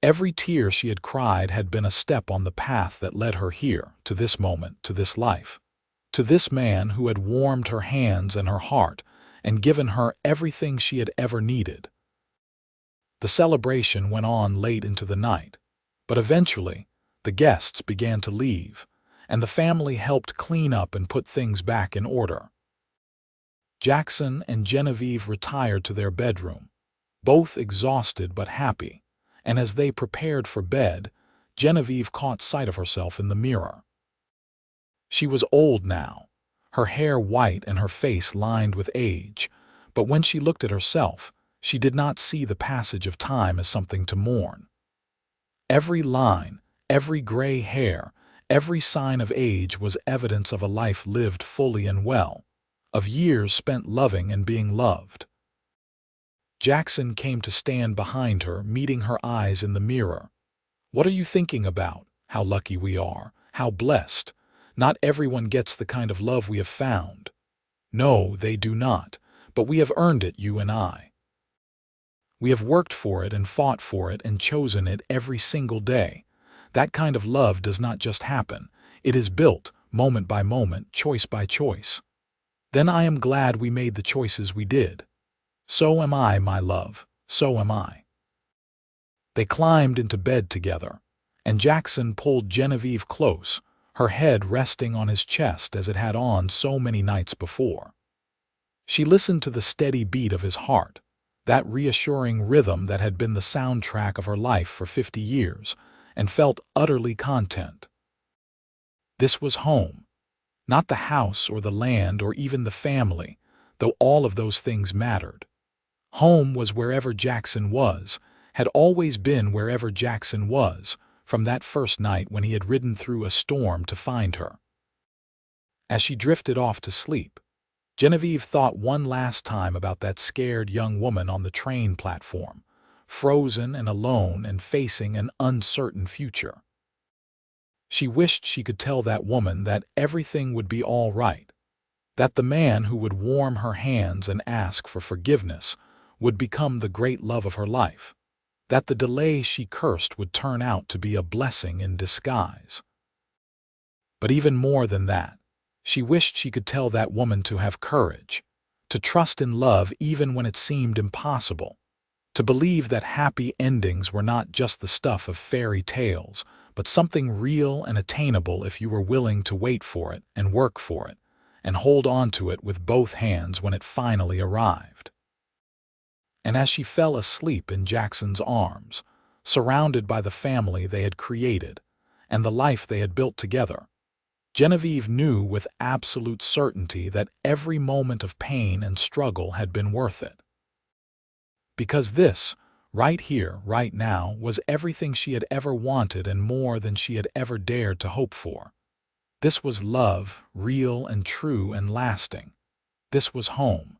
every tear she had cried had been a step on the path that led her here, to this moment, to this life, to this man who had warmed her hands and her heart and given her everything she had ever needed. The celebration went on late into the night, but eventually the guests began to leave, and the family helped clean up and put things back in order. Jackson and Genevieve retired to their bedroom, both exhausted but happy, and as they prepared for bed, Genevieve caught sight of herself in the mirror. She was old now, her hair white and her face lined with age, but when she looked at herself, she did not see the passage of time as something to mourn. Every line, every gray hair, every sign of age was evidence of a life lived fully and well, of years spent loving and being loved. Jackson came to stand behind her, meeting her eyes in the mirror. What are you thinking about? How lucky we are, how blessed. Not everyone gets the kind of love we have found. No, they do not, but we have earned it, you and I. We have worked for it and fought for it and chosen it every single day. That kind of love does not just happen. It is built, moment by moment, choice by choice. Then I am glad we made the choices we did. So am I, my love, so am I. They climbed into bed together, and Jackson pulled Genevieve close, her head resting on his chest as it had on so many nights before. She listened to the steady beat of his heart, that reassuring rhythm that had been the soundtrack of her life for 50 years, and felt utterly content. This was home. Not the house or the land or even the family, though all of those things mattered. Home was wherever Jackson was, had always been wherever Jackson was, from that first night when he had ridden through a storm to find her. As she drifted off to sleep, Genevieve thought one last time about that scared young woman on the train platform, frozen and alone and facing an uncertain future. She wished she could tell that woman that everything would be all right, that the man who would warm her hands and ask for forgiveness would become the great love of her life, that the delay she cursed would turn out to be a blessing in disguise. But even more than that, she wished she could tell that woman to have courage, to trust in love even when it seemed impossible, to believe that happy endings were not just the stuff of fairy tales, but something real and attainable if you were willing to wait for it and work for it, and hold on to it with both hands when it finally arrived. And as she fell asleep in Jackson's arms, surrounded by the family they had created and the life they had built together, Genevieve knew with absolute certainty that every moment of pain and struggle had been worth it. Because this, right here, right now, was everything she had ever wanted and more than she had ever dared to hope for. This was love, real and true and lasting. This was home.